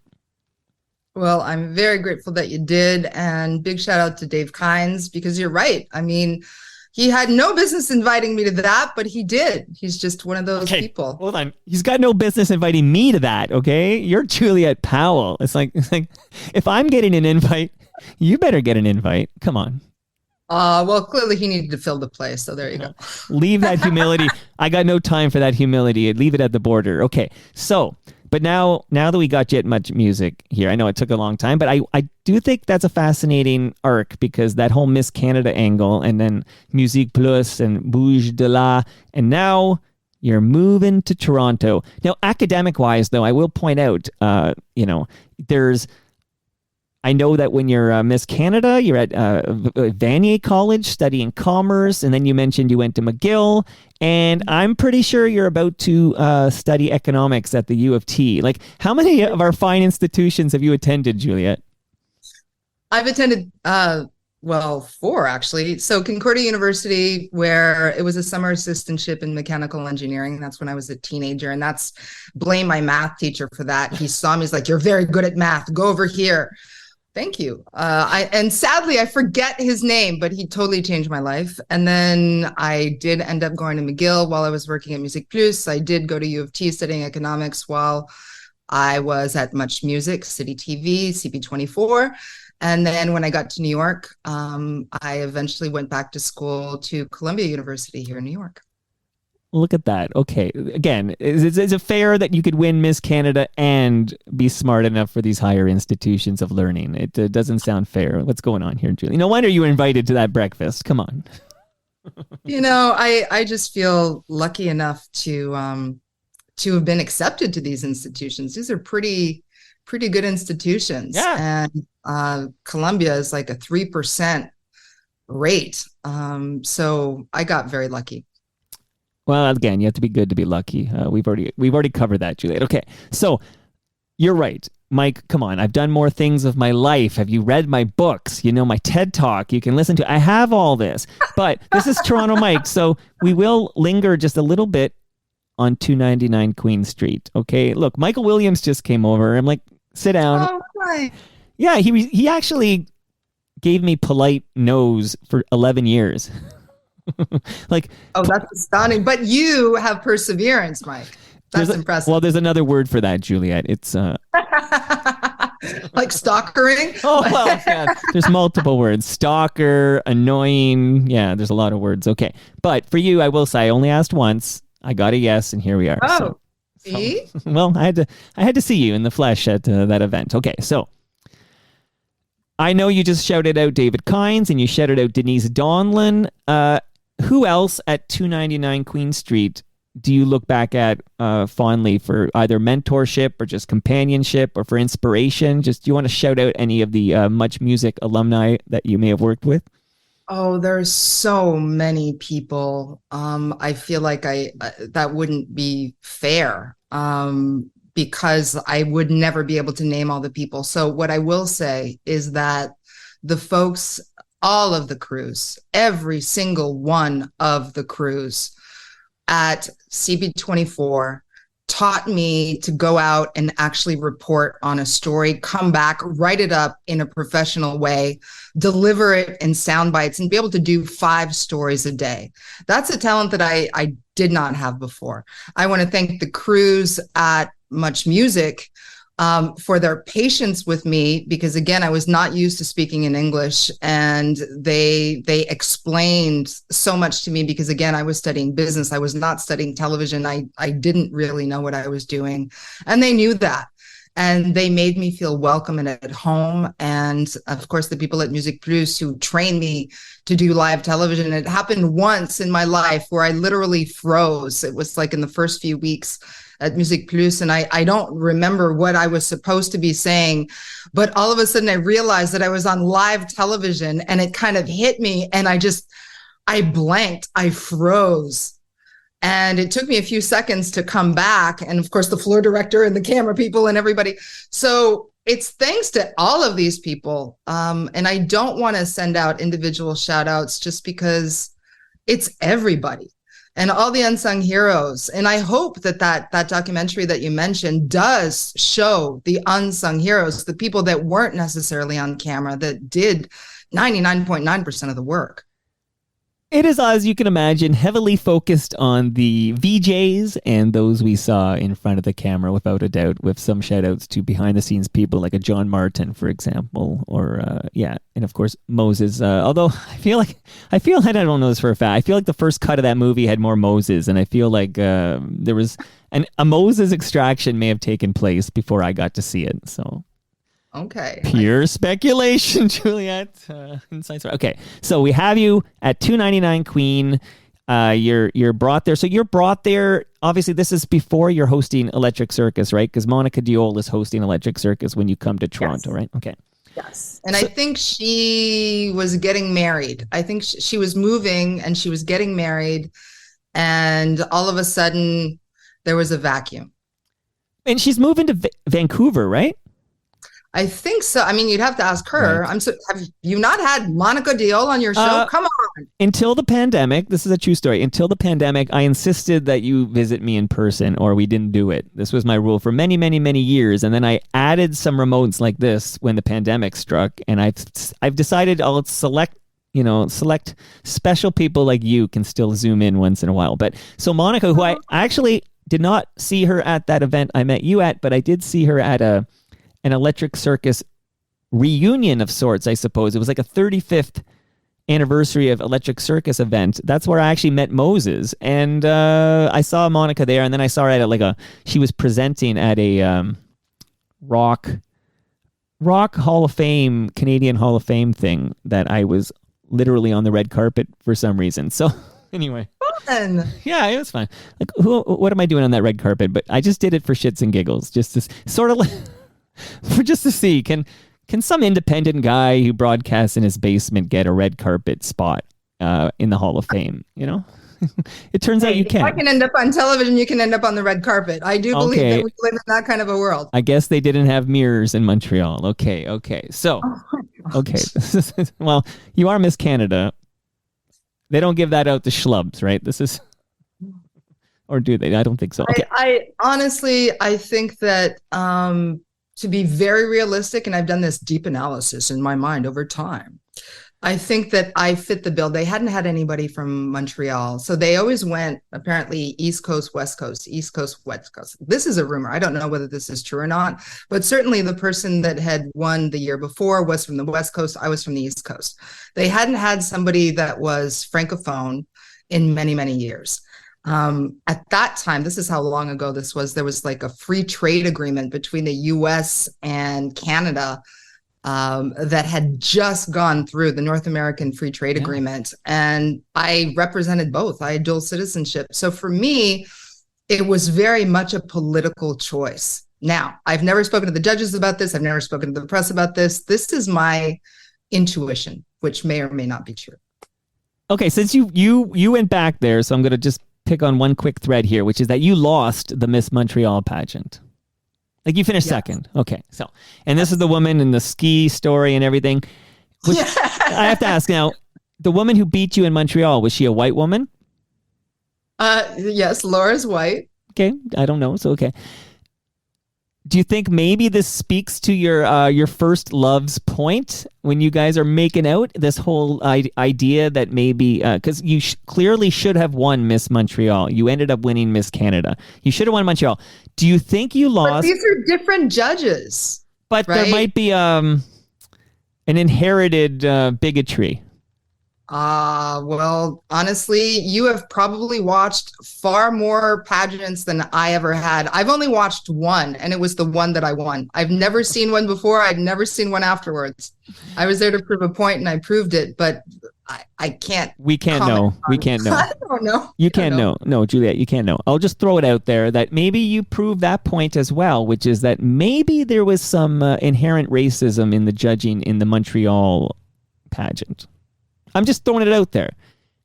Well, I'm very grateful that you did. And big shout out to Dave Kynes, because you're right. I mean, he had no business inviting me to that, but he did. He's just one of those people. Hold on. He's got no business inviting me to that, okay? You're Juliette Powell. It's like if I'm getting an invite, you better get an invite. Come on. Well, clearly he needed to fill the place, so there you go. Leave that humility. I got no time for that humility. Leave it at the border. Okay, so, but now that we got you at Much Music here, I know it took a long time, but I do think that's a fascinating arc, because that whole Miss Canada angle, and then Musique Plus and Bouge de la, and now you're moving to Toronto. Now, academic-wise, though, I will point out, I know that when you're Miss Canada, you're at Vanier College studying commerce, and then you mentioned you went to McGill, and I'm pretty sure you're about to study economics at the U of T. Like, how many of our fine institutions have you attended, Juliette? I've attended, 4 actually. So Concordia University, where it was a summer assistantship in mechanical engineering. That's when I was a teenager, and blame my math teacher for that. He saw me, he's like, you're very good at math. Go over here. Thank you. And sadly, I forget his name, but he totally changed my life. And then I did end up going to McGill while I was working at Musique Plus. I did go to U of T studying economics while I was at Much Music, City TV, CP24. And then when I got to New York, I eventually went back to school to Columbia University here in New York. Look at that. Okay. Again, is it fair that you could win Miss Canada and be smart enough for these higher institutions of learning? It doesn't sound fair. What's going on here, Julie? No wonder you were invited to that breakfast. Come on. I just feel lucky enough to have been accepted to these institutions. These are pretty good institutions. Yeah. And Columbia is like a 3% rate. So I got very lucky. Well, again, you have to be good to be lucky. We've already covered that, Juliette. Okay, so you're right, Mike. Come on, I've done more things of my life. Have you read my books? My TED Talk. You can listen to. I have all this, but this is Toronto Mike, so we will linger just a little bit on 299 Queen Street. Okay, look, Michael Williams just came over. I'm like, sit down. Oh, hi. Yeah, he actually gave me polite no's for 11 years. Like, Oh, that's astounding. But you have perseverance, Mike. That's impressive. Well, there's another word for that, Juliette. It's like stalkering. Oh, well, yeah. There's multiple words. Stalker, annoying. Yeah, there's a lot of words. Okay. But for you, I will say I only asked once. I got a yes, and here we are. Oh, see? Well, I had to see you in the flesh at that event. Okay, so I know you just shouted out David Kynes and you shouted out Denise Donlin. Who else at 299 Queen Street do you look back at fondly for either mentorship or just companionship or for inspiration? Just do you want to shout out any of the Much Music alumni that you may have worked with? Oh, there's so many people. I feel like that wouldn't be fair because I would never be able to name all the people. So what I will say is that the folks, all of the crews, every single one of the crews at CP24 taught me to go out and actually report on a story, come back, write it up in a professional way, deliver it in sound bites, and be able to do 5 stories a day. That's a talent that I did not have before. I want to thank the crews at Much Music for their patience with me, because again, I was not used to speaking in English, and they explained so much to me because again, I was studying business. I was not studying television. I didn't really know what I was doing, and they knew that. And they made me feel welcome and at home. And of course, the people at Musique Plus who trained me to do live television. It happened once in my life where I literally froze. It was like in the first few weeks at Musique Plus, and I don't remember what I was supposed to be saying, but all of a sudden I realized that I was on live television, and it kind of hit me, and I blanked, I froze. And it took me a few seconds to come back. And of course, the floor director and the camera people and everybody. So it's thanks to all of these people. And I don't want to send out individual shout outs just because it's everybody and all the unsung heroes. And I hope that documentary that you mentioned does show the unsung heroes, the people that weren't necessarily on camera, that did 99.9% of the work. It is, as you can imagine, heavily focused on the VJs and those we saw in front of the camera, without a doubt, with some shout-outs to behind-the-scenes people like a John Martin, for example, or, and of course, Moses. Although, I feel like, I don't know this for a fact, I feel like the first cut of that movie had more Moses, and I feel like there was a Moses extraction may have taken place before I got to see it, so... Okay. Pure speculation, Juliette. Okay, so we have you at 299 Queen. You're brought there. So you're brought there. Obviously, this is before you're hosting Electric Circus, right? Because Monica Diol is hosting Electric Circus when you come to Toronto, right? Okay. Yes. And I think she was getting married. I think she was moving and she was getting married. And all of a sudden, there was a vacuum. And she's moving to Vancouver, right? I think so. I mean, you'd have to ask her. Right. Have you not had Monica Diol on your show? Come on. Until the pandemic, this is a true story. Until the pandemic, I insisted that you visit me in person, or we didn't do it. This was my rule for many, many, many years. And then I added some remotes like this when the pandemic struck, and I've decided I'll select special people like you can still zoom in once in a while. But so Monica, who I actually did not see her at that event I met you at, but I did see her at an Electric Circus reunion of sorts, I suppose. It was like a 35th anniversary of Electric Circus event. That's where I actually met Moses. And I saw Monica there, and then I saw her at she was presenting at a rock Hall of Fame, Canadian Hall of Fame thing that I was literally on the red carpet for some reason. So anyway. Fun. Yeah, it was fun. Like, what am I doing on that red carpet? But I just did it for shits and giggles, just to sort of like... just to see, can some independent guy who broadcasts in his basement get a red carpet spot in the Hall of Fame? You know, it turns out you can. If I can end up on television, you can end up on the red carpet. I do believe that we live in that kind of a world. I guess they didn't have mirrors in Montreal. Okay. So, well, you are Miss Canada. They don't give that out to schlubs, right? This is, or do they? I don't think so. Okay. I honestly, I think that to be very realistic, and I've done this deep analysis in my mind over time, I think that I fit the bill. They hadn't had anybody from Montreal. So they always went apparently East Coast, West Coast, East Coast, West Coast. This is a rumor. I don't know whether this is true or not, but certainly the person that had won the year before was from the West Coast. I was from the East Coast. They hadn't had somebody that was Francophone in many, many years. At that time, this is how long ago this was, there was like a free trade agreement between the US and Canada that had just gone through, the North American Free Trade Agreement. And I represented both. I had dual citizenship. So for me, it was very much a political choice. Now, I've never spoken to the judges about this. I've never spoken to the press about this. This is my intuition, which may or may not be true. Okay, since you went back there, so I'm going to just pick on one quick thread here, which is that you lost the Miss Montreal pageant. Like you finished second. Okay. So, and this is the woman in the ski story and everything. Which I have to ask now, the woman who beat you in Montreal, was she a white woman? Yes, Laura's white. Okay. I don't know. So, okay. Do you think maybe this speaks to your first love's point when you guys are making out, this whole idea that maybe, because you clearly should have won Miss Montreal. You ended up winning Miss Canada. You should have won Montreal. Do you think you lost? But these are different judges. But right? There might be an inherited bigotry. Well, honestly, you have probably watched far more pageants than I ever had. I've only watched one, and it was the one that I won. I've never seen one before. I'd never seen one afterwards. I was there to prove a point, and I proved it, but I can't. We can't know. We can't know. I don't know. You can't know. No, Juliette, you can't know. I'll just throw it out there that maybe you proved that point as well, which is that maybe there was some inherent racism in the judging in the Montreal pageant. I'm just throwing it out there.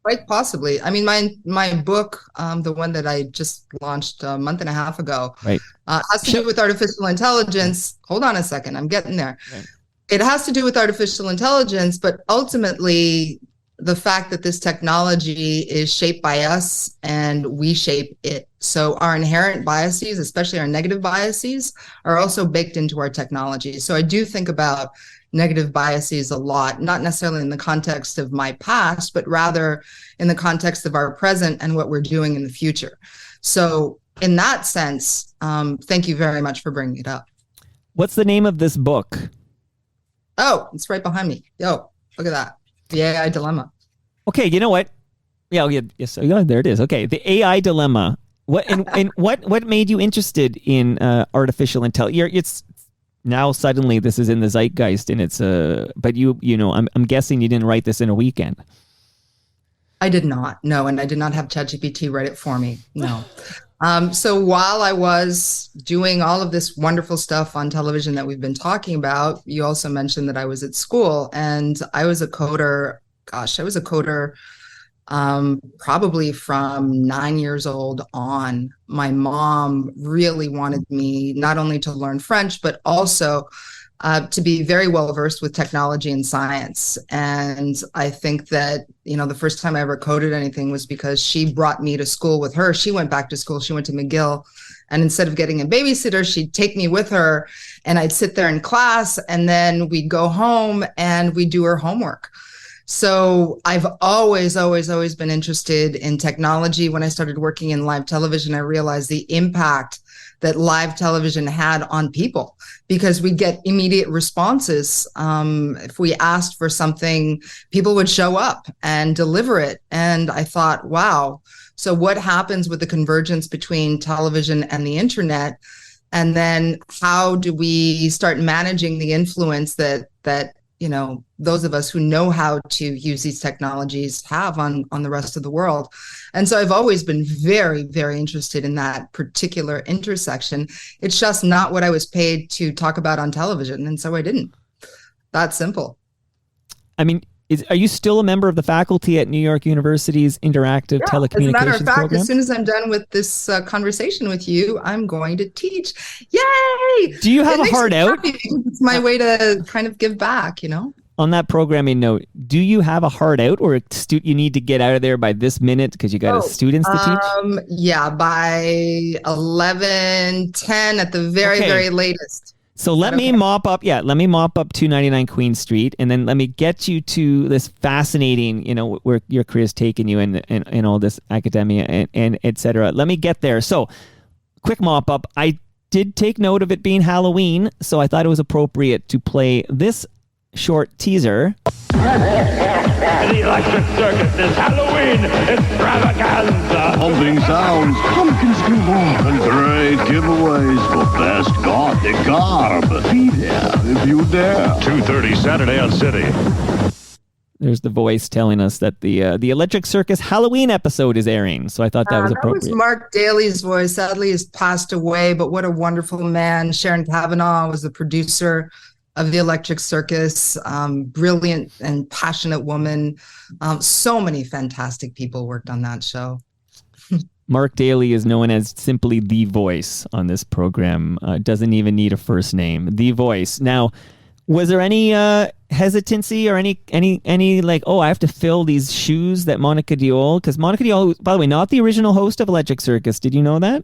Quite possibly. I mean, my book, the one that I just launched a month and a half ago, right, has to do with artificial intelligence. Hold on a second. I'm getting there. Right. It has to do with artificial intelligence, but ultimately the fact that this technology is shaped by us and we shape it. So our inherent biases, especially our negative biases, are also baked into our technology. So I do think about negative biases a lot, not necessarily in the context of my past, but rather in the context of our present and what we're doing in the future. So in that sense, thank you very much for bringing it up. What's the name of this book? Oh, it's right behind me. Yo, look at that. The AI Dilemma. Okay, you know what? Yeah, there it is. Okay, the AI Dilemma. What and what made you interested in artificial intelligence? It's now suddenly this is in the zeitgeist, and it's but you know, I'm guessing you didn't write this in a weekend. I did not. No, and I did not have ChatGPT write it for me. No. So while I was doing all of this wonderful stuff on television that we've been talking about, you also mentioned that I was at school, and I was a coder. Gosh, I was a coder probably from 9 years old on. My mom really wanted me not only to learn French, but also to be very well versed with technology and science. And I think that, you know, the first time I ever coded anything was because she brought me to school with her. She went back to school. She went to McGill. And instead of getting a babysitter, she'd take me with her, and I'd sit there in class, and then we'd go home and we'd do her homework. So I've always been interested in technology. When I started working in live television, I realized the impact that live television had on people, because we get immediate responses. If we asked for something, people would show up and deliver it. And I thought, wow, so what happens with the convergence between television and the internet? And then how do we start managing the influence that you know, those of us who know how to use these technologies have on the rest of the world? And so I've always been very, very interested in that particular intersection. It's just not what I was paid to talk about on television. And so I didn't. That's simple. I mean, are you still a member of the faculty at New York University's Interactive Telecommunications As a matter of fact, program? As soon as I'm done with this conversation with you, I'm going to teach. Yay! Do you have a heart out? It's my way to kind of give back, you know? On that programming note, do you have a hard out, or you need to get out of there by this minute because you got students to teach? Yeah, by 11:10 at the very latest. So let me mop up 299 Queen Street, and then let me get you to this fascinating, where your career's taken you and all this academia and et cetera. Let me get there. So quick mop up. I did take note of it being Halloween, so I thought it was appropriate to play this short teaser. The Electric Circus is Halloween extravaganza. Pumping sounds, pumpkins galore, and great giveaways for best gothic garb. Be there if you dare. 2:30 Saturday on City. There's the voice telling us that the Electric Circus Halloween episode is airing. So I thought that was appropriate. That was Mark Daly's voice. Sadly, he's passed away, but what a wonderful man. Sharon Kavanaugh was the producer of the Electric Circus. Brilliant and passionate woman. So many fantastic people worked on that show. Mark Daly is known as simply the voice on this program. Doesn't even need a first name. The voice. Now, was there any hesitancy or any like, I have to fill these shoes that Monica Diol, because Monica Diol, by the way, not the original host of Electric Circus. Did you know that?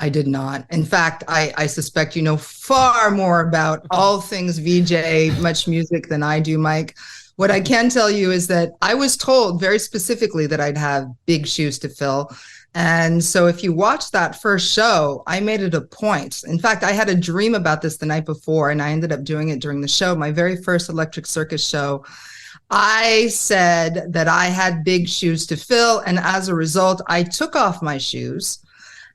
I did not. In fact, I suspect you know far more about all things VJ, much music than I do, Mike. What I can tell you is that I was told very specifically that I'd have big shoes to fill. And so if you watch that first show, I made it a point. In fact, I had a dream about this the night before, and I ended up doing it during the show. My very first Electric Circus show, I said that I had big shoes to fill. And as a result, I took off my shoes.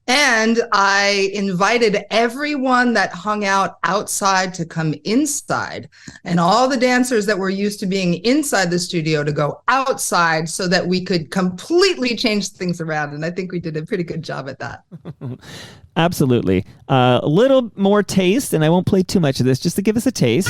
And I invited everyone that hung out outside to come inside, and all the dancers that were used to being inside the studio to go outside so that we could completely change things around. And I think we did a pretty good job at that. Absolutely. A little more taste, and I won't play too much of this, just to give us a taste.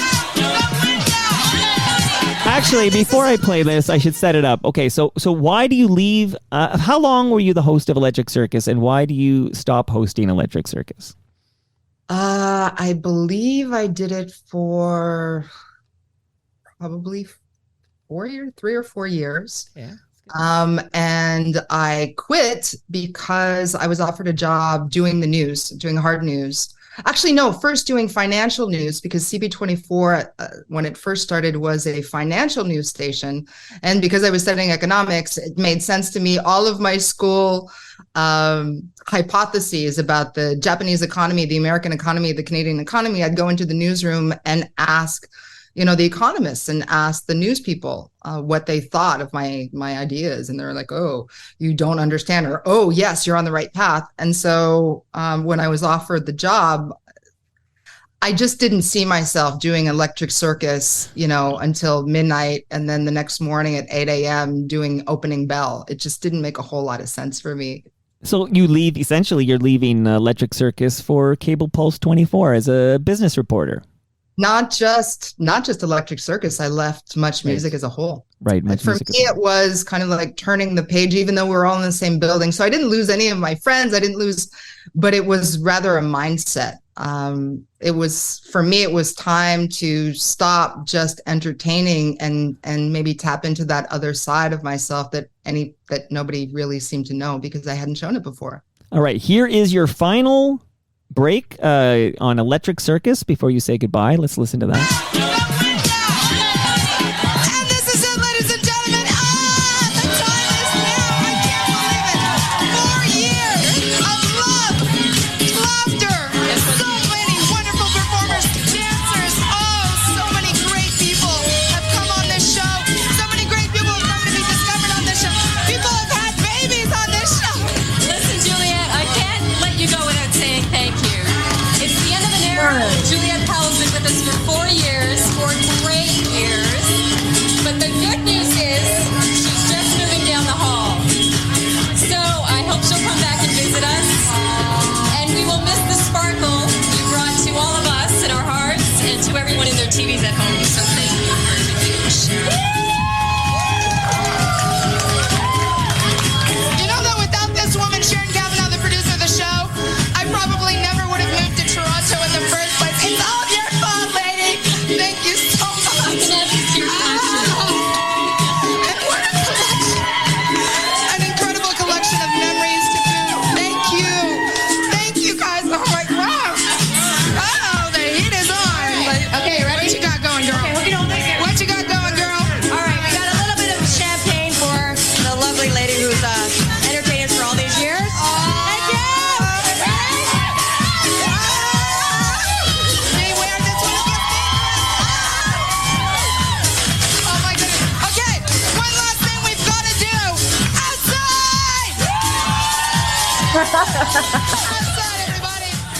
Actually, before I play this, I should set it up. Okay, so why do you leave? How long were you the host of Electric Circus, and why do you stop hosting Electric Circus? I believe I did it for probably 3 or 4 years. Yeah. And I quit because I was offered a job doing the news, doing hard news. Actually, no, first doing financial news, because CP24, when it first started, was a financial news station. And because I was studying economics, it made sense to me. All of my school hypotheses about the Japanese economy, the American economy, the Canadian economy, I'd go into the newsroom and ask, the economists, and ask the news people what they thought of my ideas. And they're like, oh, you don't understand, or, oh, yes, you're on the right path. And so when I was offered the job, I just didn't see myself doing Electric Circus, until midnight. And then the next morning at 8 a.m. doing opening bell. It just didn't make a whole lot of sense for me. So you're leaving Electric Circus for Cable Pulse 24 as a business reporter. Not just Electric Circus. I left Much Music as a whole. Right. For me, it was kind of like turning the page, even though we were all in the same building. So I didn't lose any of my friends. But it was rather a mindset. For me, it was time to stop just entertaining and maybe tap into that other side of myself that nobody really seemed to know, because I hadn't shown it before. All right. Here is your final break on Electric Circus before you say goodbye. Let's listen to that. And this is it, ladies and gentlemen. The time is now. I can't believe it. 4 years of love, laughter, so many wonderful performers, dancers. Oh, so many great people have come on this show. So many great people have come to be discovered on this show. People have had babies on this show. Listen, Juliette, I can't let you go without saying thank you. It's the end of an era. Juliette Powell's been with us for 4 years.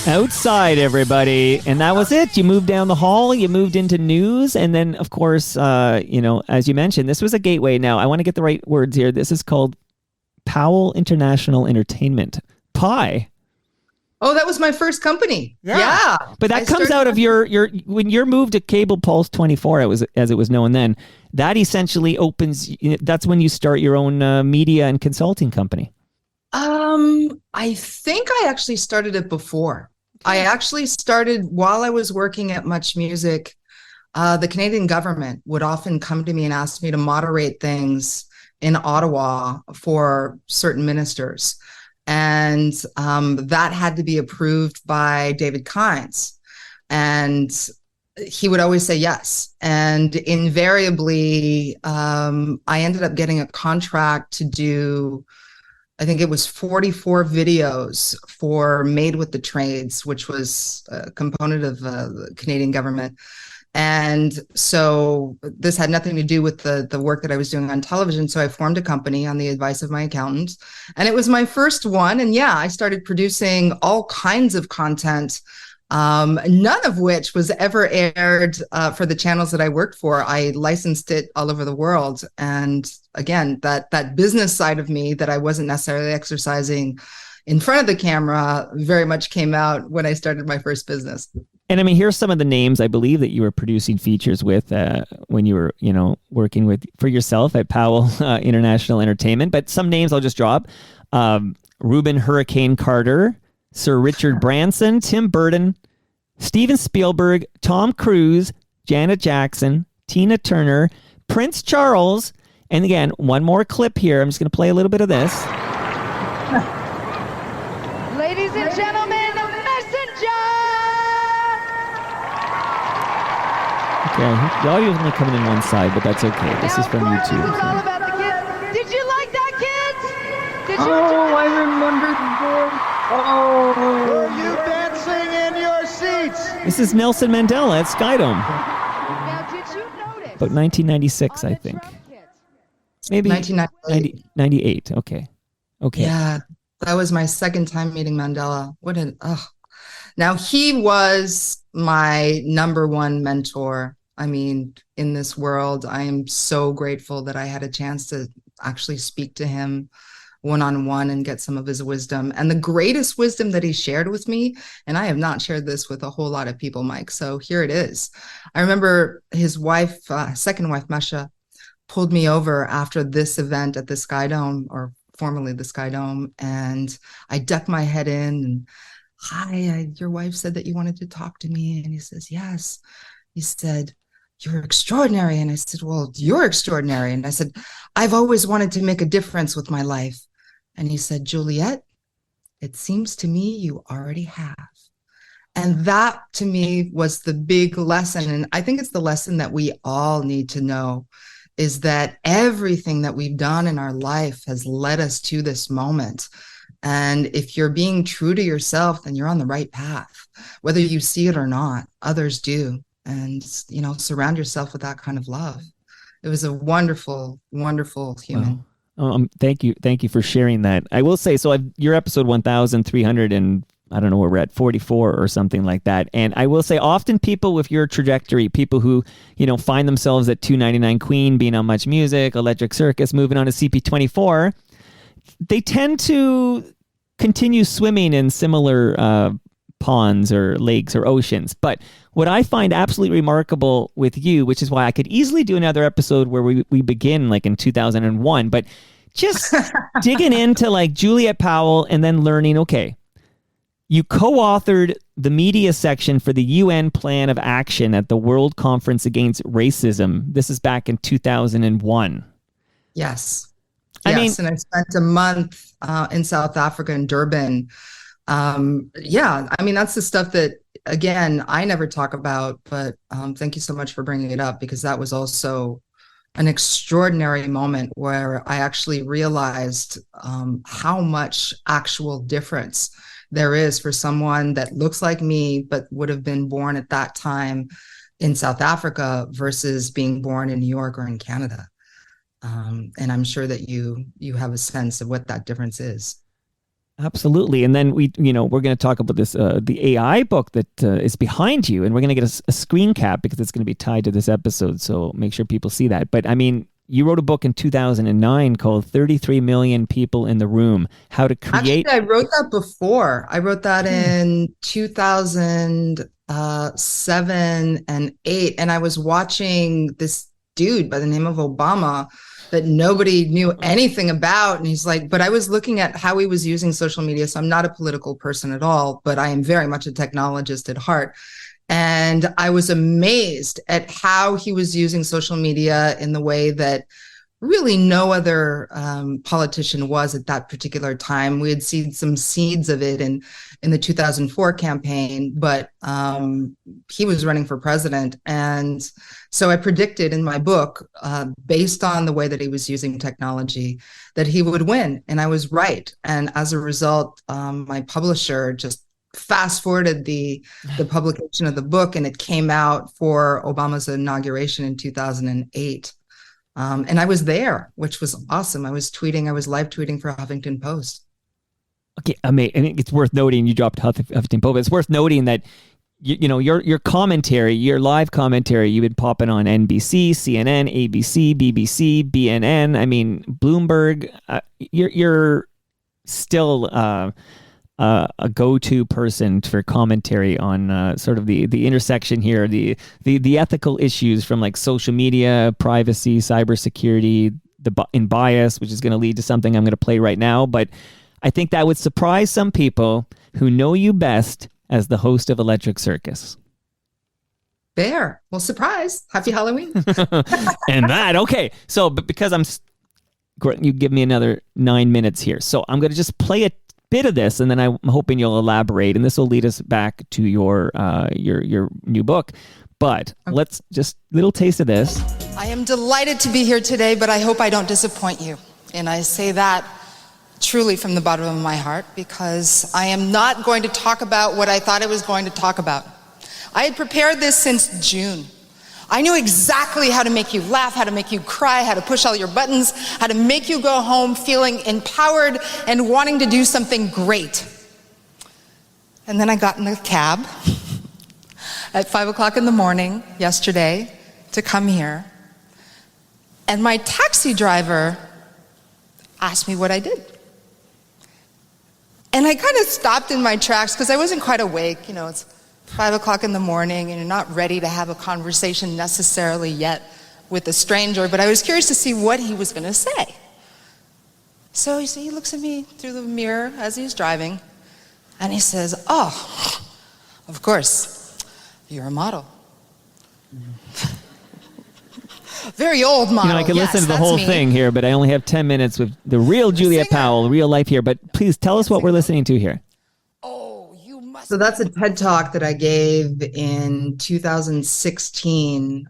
Outside, everybody. And that was it. You moved down the hall, you moved into news, and then, of course, as you mentioned, this was a gateway. Now, I want to get the right words here. This is called Powell International Entertainment. PI. Oh, that was my first company. Yeah. But that comes out of your when you're moved to Cable Pulse 24, as it was known then, that essentially opens, that's when you start your own media and consulting company. I think I actually started it before. I actually started while I was working at Much Music. The Canadian government would often come to me and ask me to moderate things in Ottawa for certain ministers. And that had to be approved by David Kynes. And he would always say yes. And invariably, I ended up getting a contract to do, I think it was 44 videos for Made with the Trades, which was a component of the Canadian government. And so this had nothing to do with the work that I was doing on television. So I formed a company on the advice of my accountant, and it was my first one. And yeah, I started producing all kinds of content, none of which was ever aired for the channels that I worked for. I licensed it all over the world. And again, that business side of me that I wasn't necessarily exercising in front of the camera very much came out when I started my first business. And I mean, here's some of the names I believe that you were producing features with when you were, working for yourself at Powell International Entertainment. But some names I'll just drop. Reuben Hurricane Carter, Sir Richard Branson, Tim Burton, Steven Spielberg, Tom Cruise, Janet Jackson, Tina Turner, Prince Charles, and again, one more clip here. I'm just going to play a little bit of this. Ladies and gentlemen, the messenger! Okay, the audio is only coming in one side, but that's okay. This is from YouTube. This is all about the kids. Did you like that, kids? Did you I remember the voice. Oh. Were you dancing in your seats? This is Nelson Mandela at Skydome. Now, did you notice? About 1996, I think. Maybe 1998. Okay. Yeah, that was my second time meeting Mandela. Now, he was my number one mentor. I mean, in this world, I am so grateful that I had a chance to actually speak to him one-on-one and get some of his wisdom. And the greatest wisdom that he shared with me, and I have not shared this with a whole lot of people, Mike, so here it is. I remember his wife, second wife, Masha, pulled me over after this event at the Sky Dome, or formerly the Sky Dome, and I ducked my head in and, hi, your wife said that you wanted to talk to me. And he says, yes. He said, you're extraordinary. And I said, well, you're extraordinary. And I said, I've always wanted to make a difference with my life. And he said, Juliette, it seems to me you already have. And that to me was the big lesson. And I think it's the lesson that we all need to know, is that everything that we've done in our life has led us to this moment. And if you're being true to yourself, then you're on the right path, whether you see it or not. Others do. And, surround yourself with that kind of love. It was a wonderful, wonderful human. Wow. Thank you. Thank you for sharing that. I will say, so you're episode 1,300 and I don't know where we're at, 44 or something like that. And I will say, often people with your trajectory, people who, find themselves at 299 Queen, being on Much Music, Electric Circus, moving on to CP24, they tend to continue swimming in similar ponds or lakes or oceans. But what I find absolutely remarkable with you, which is why I could easily do another episode where we begin like in 2001, but just digging into like Juliette Powell and then learning, okay, you co-authored the media section for the UN Plan of Action at the World Conference Against Racism. This is back in 2001. Yes. And I spent a month in South Africa in Durban. That's the stuff that, again, I never talk about, but thank you so much for bringing it up, because that was also an extraordinary moment where I actually realized how much actual difference there is for someone that looks like me, but would have been born at that time in South Africa versus being born in New York or in Canada. And I'm sure that you have a sense of what that difference is. Absolutely. And then we're going to talk about this, the AI book that is behind you, and we're going to get a screen cap because it's going to be tied to this episode. So make sure people see that. But I mean, you wrote a book in 2009 called 33 Million People in the Room, How to Create. Actually, I wrote that before. I wrote that in 2007 and 8. And I was watching this dude by the name of Obama that nobody knew anything about. And he's like, but I was looking at how he was using social media. So I'm not a political person at all, but I am very much a technologist at heart. And I was amazed at how he was using social media in the way that really no other politician was at that particular time. We had seen some seeds of it in the 2004 campaign, but he was running for president. And so I predicted in my book, based on the way that he was using technology, that he would win. And I was right. And as a result, my publisher just fast forwarded the publication of the book, and it came out for Obama's inauguration in 2008. And I was there, which was awesome. I was live tweeting for Huffington Post. Okay, I mean, and it's worth noting you dropped Huffington Post, but it's worth noting that your commentary, your live commentary, you've been popping on NBC, CNN, ABC, BBC, BNN. I mean, Bloomberg. You're still a go-to person for commentary on sort of the intersection here, the ethical issues from like social media, privacy, cybersecurity, in bias, which is going to lead to something I'm going to play right now. But I think that would surprise some people who know you best as the host of Electric Circus. Fair. Well, surprise. Happy Halloween. And that, okay. So, but because you give me another 9 minutes here. So I'm going to just play a bit of this, and then I'm hoping you'll elaborate, and this will lead us back to your new book. But let's just little taste of this. I am delighted to be here today, but I hope I don't disappoint you. And I say that truly from the bottom of my heart, because I am not going to talk about what I thought I was going to talk about. I had prepared this since June. I knew exactly how to make you laugh, how to make you cry, how to push all your buttons, how to make you go home feeling empowered and wanting to do something great. And then I got in the cab at 5 o'clock in the morning yesterday to come here. And my taxi driver asked me what I did. And I kind of stopped in my tracks because I wasn't quite awake. It's 5 o'clock in the morning and you're not ready to have a conversation necessarily yet with a stranger, but I was curious to see what he was going to say. So he looks at me through the mirror as he's driving, and he says, "Oh, of course, you're a model." Very old model. I could listen to the whole thing here, but I only have 10 minutes with the real Juliette Powell, real life here. But please tell us what we're listening to here. So that's a TED Talk that I gave in 2016.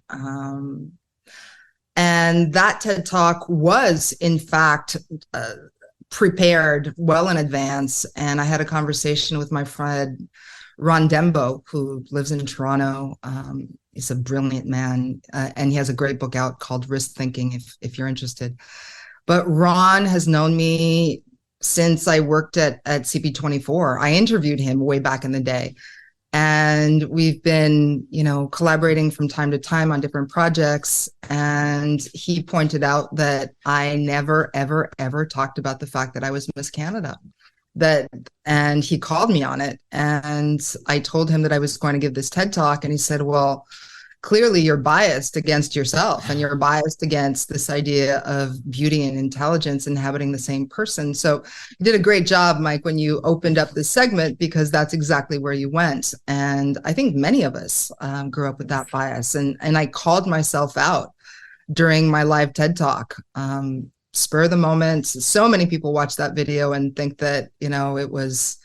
And that TED Talk was, in fact, prepared well in advance. And I had a conversation with my friend, Ron Dembo, who lives in Toronto. He's a brilliant man. And he has a great book out called Risk Thinking, if you're interested. But Ron has known me since I worked at CP24. I interviewed him way back in the day. And we've been, collaborating from time to time on different projects. And he pointed out that I never, ever, ever talked about the fact that I was Miss Canada. And he called me on it. And I told him that I was going to give this TED Talk. And he said, well, clearly you're biased against yourself, and you're biased against this idea of beauty and intelligence inhabiting the same person. So you did a great job, Mike, when you opened up this segment, because that's exactly where you went. And I think many of us grew up with that bias. And I called myself out during my live TED Talk. Spur of the moment. So many people watch that video and think that, it was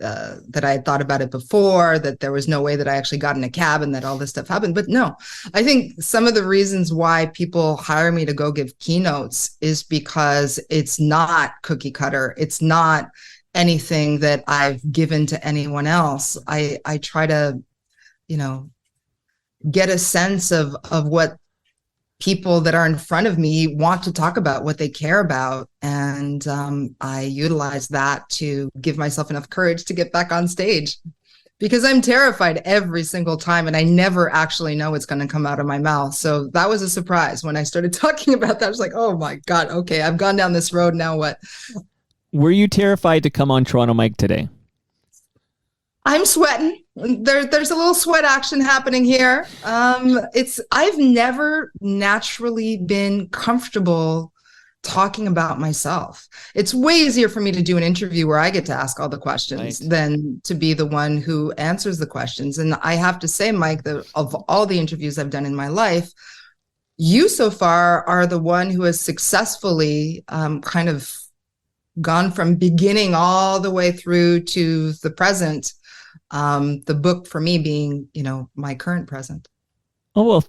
that I had thought about it before, that there was no way that I actually got in a cab and that all this stuff happened. But no, I think some of the reasons why people hire me to go give keynotes is because it's not cookie cutter. It's not anything that I've given to anyone else. I try to, get a sense of what people that are in front of me want to talk about what they care about. And I utilize that to give myself enough courage to get back on stage, because I'm terrified every single time and I never actually know what's going to come out of my mouth. So that was a surprise when I started talking about that. I was like, oh my God, okay, I've gone down this road. Now what? Were you terrified to come on Toronto Mike today? I'm sweating. There's a little sweat action happening here. I've never naturally been comfortable talking about myself. It's way easier for me to do an interview where I get to ask all the questions than to be the one who answers the questions. And I have to say, Mike, that of all the interviews I've done in my life, you so far are the one who has successfully kind of gone from beginning all the way through to the present. The book for me being, my current present. Oh, well,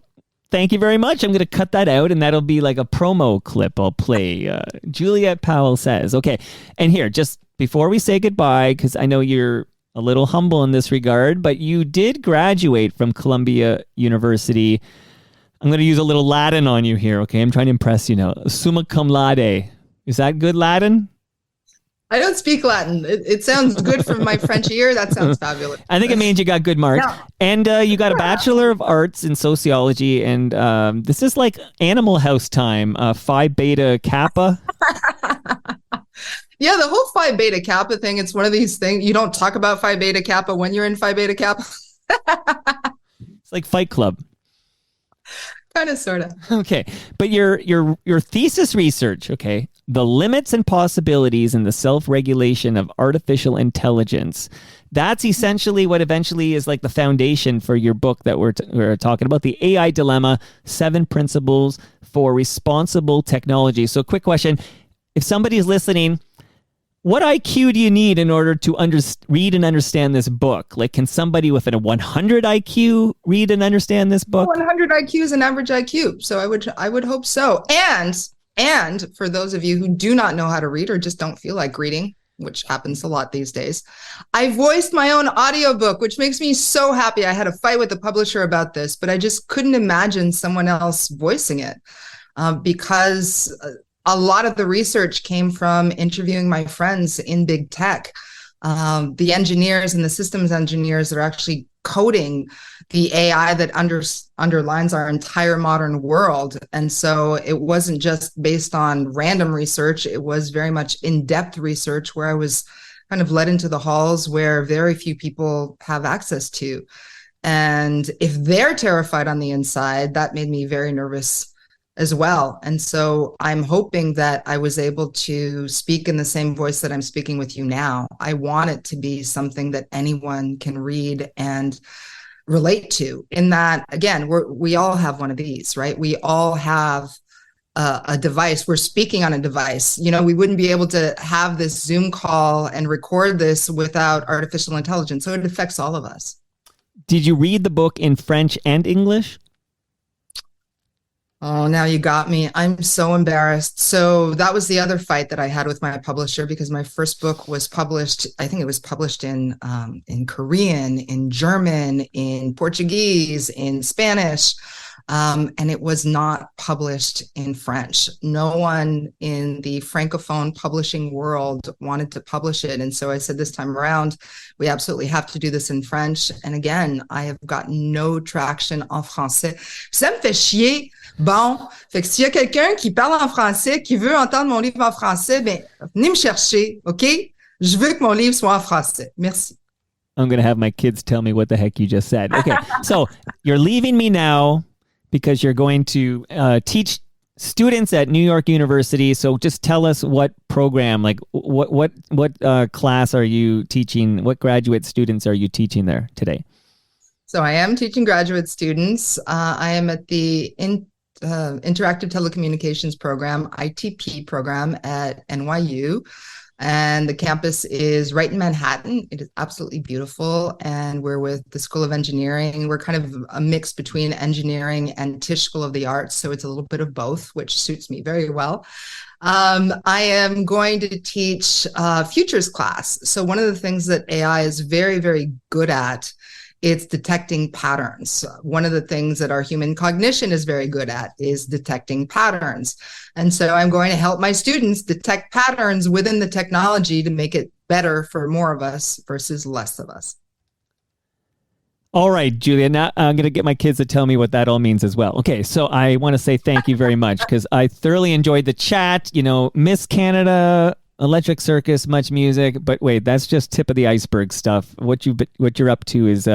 thank you very much. I'm going to cut that out and that'll be like a promo clip I'll play. Juliette Powell says, okay. And here, just before we say goodbye, because I know you're a little humble in this regard, but you did graduate from Columbia University. I'm going to use a little Latin on you here, okay? I'm trying to impress you now. Summa cum laude. Is that good Latin? I don't speak Latin. It sounds good from my French ear. That sounds fabulous. I think it means you got good marks. Yeah. And you got a Bachelor of Arts in Sociology. And this is like Animal House time. Phi Beta Kappa. Yeah, the whole Phi Beta Kappa thing. It's one of these things. You don't talk about Phi Beta Kappa when you're in Phi Beta Kappa. It's like Fight Club. Kind of, sort of. Okay. But your thesis research, okay, the limits and possibilities in the self-regulation of artificial intelligence. That's essentially what eventually is like the foundation for your book that we're talking about, the AI Dilemma, 7 Principles for Responsible Technology. So quick question. If somebody's listening, what IQ do you need in order to read and understand this book? Like, can somebody with a 100 IQ read and understand this book? 100 IQ is an average IQ. So I would hope so. And for those of you who do not know how to read or just don't feel like reading, which happens a lot these days, I voiced my own audiobook, which makes me so happy. I had a fight with the publisher about this, but I just couldn't imagine someone else voicing it because a lot of the research came from interviewing my friends in big tech, the engineers and the systems engineers that are actually coding the AI that underlines our entire modern world. And so it wasn't just based on random research. It was very much in-depth research where I was kind of led into the halls where very few people have access to. And if they're terrified on the inside, that made me very nervous as well. And so I'm hoping that I was able to speak in the same voice that I'm speaking with you now. I want it to be something that anyone can read and relate to, in that, again, we all have one of these, right? We all have a device. We're speaking on a device. We wouldn't be able to have this Zoom call and record this without artificial intelligence. So it affects all of us. Did you read the book in French and English? Oh, now you got me. I'm so embarrassed. So that was the other fight that I had with my publisher, because my first book was published, I think it was published in Korean, in German, in Portuguese, in Spanish, and it was not published in French. No one in the Francophone publishing world wanted to publish it. And so I said, this time around, we absolutely have to do this in French. And again, I have got no traction en français. Ça me fait chier. Bon, fait que s'il y a quelqu'un qui parle en français, qui veut entendre mon livre en français, ben, venez me chercher, OK? Je veux que mon livre soit en français. Merci. I'm going to have my kids tell me what the heck you just said. Okay, so you're leaving me now because you're going to teach students at New York University. So just tell us what program, like what class are you teaching? What graduate students are you teaching there today? So I am teaching graduate students. I am at the Interactive Telecommunications Program, ITP program at NYU. And the campus is right in Manhattan. It is absolutely beautiful. And we're with the School of Engineering. We're kind of a mix between engineering and Tisch School of the Arts. So it's a little bit of both, which suits me very well. I am going to teach futures class. So one of the things that AI is very, very good at It's detecting patterns. One of the things that our human cognition is very good at is detecting patterns. And so I'm going to help my students detect patterns within the technology to make it better for more of us versus less of us. All right, Julia, now I'm going to get my kids to tell me what that all means as well. Okay, so I want to say thank you very much because I thoroughly enjoyed the chat. You know, Miss Canada, Electric Circus, much music, but wait, that's just tip of the iceberg stuff. What you're up to is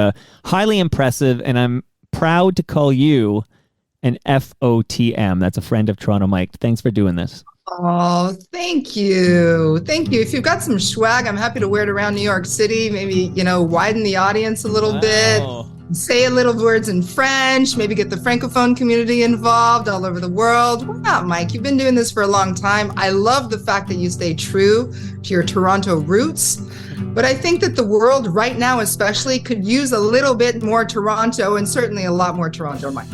highly impressive, and I'm proud to call you an FOTM. That's a friend of Toronto Mike. Thanks for doing this. Oh, thank you. Thank you. If you've got some swag, I'm happy to wear it around New York City. Maybe, widen the audience a little bit. Say a little words in French. Maybe get the Francophone community involved all over the world. Why not, Mike? You've been doing this for a long time. I love the fact that you stay true to your Toronto roots. But I think that the world right now especially could use a little bit more Toronto and certainly a lot more Toronto, Mike.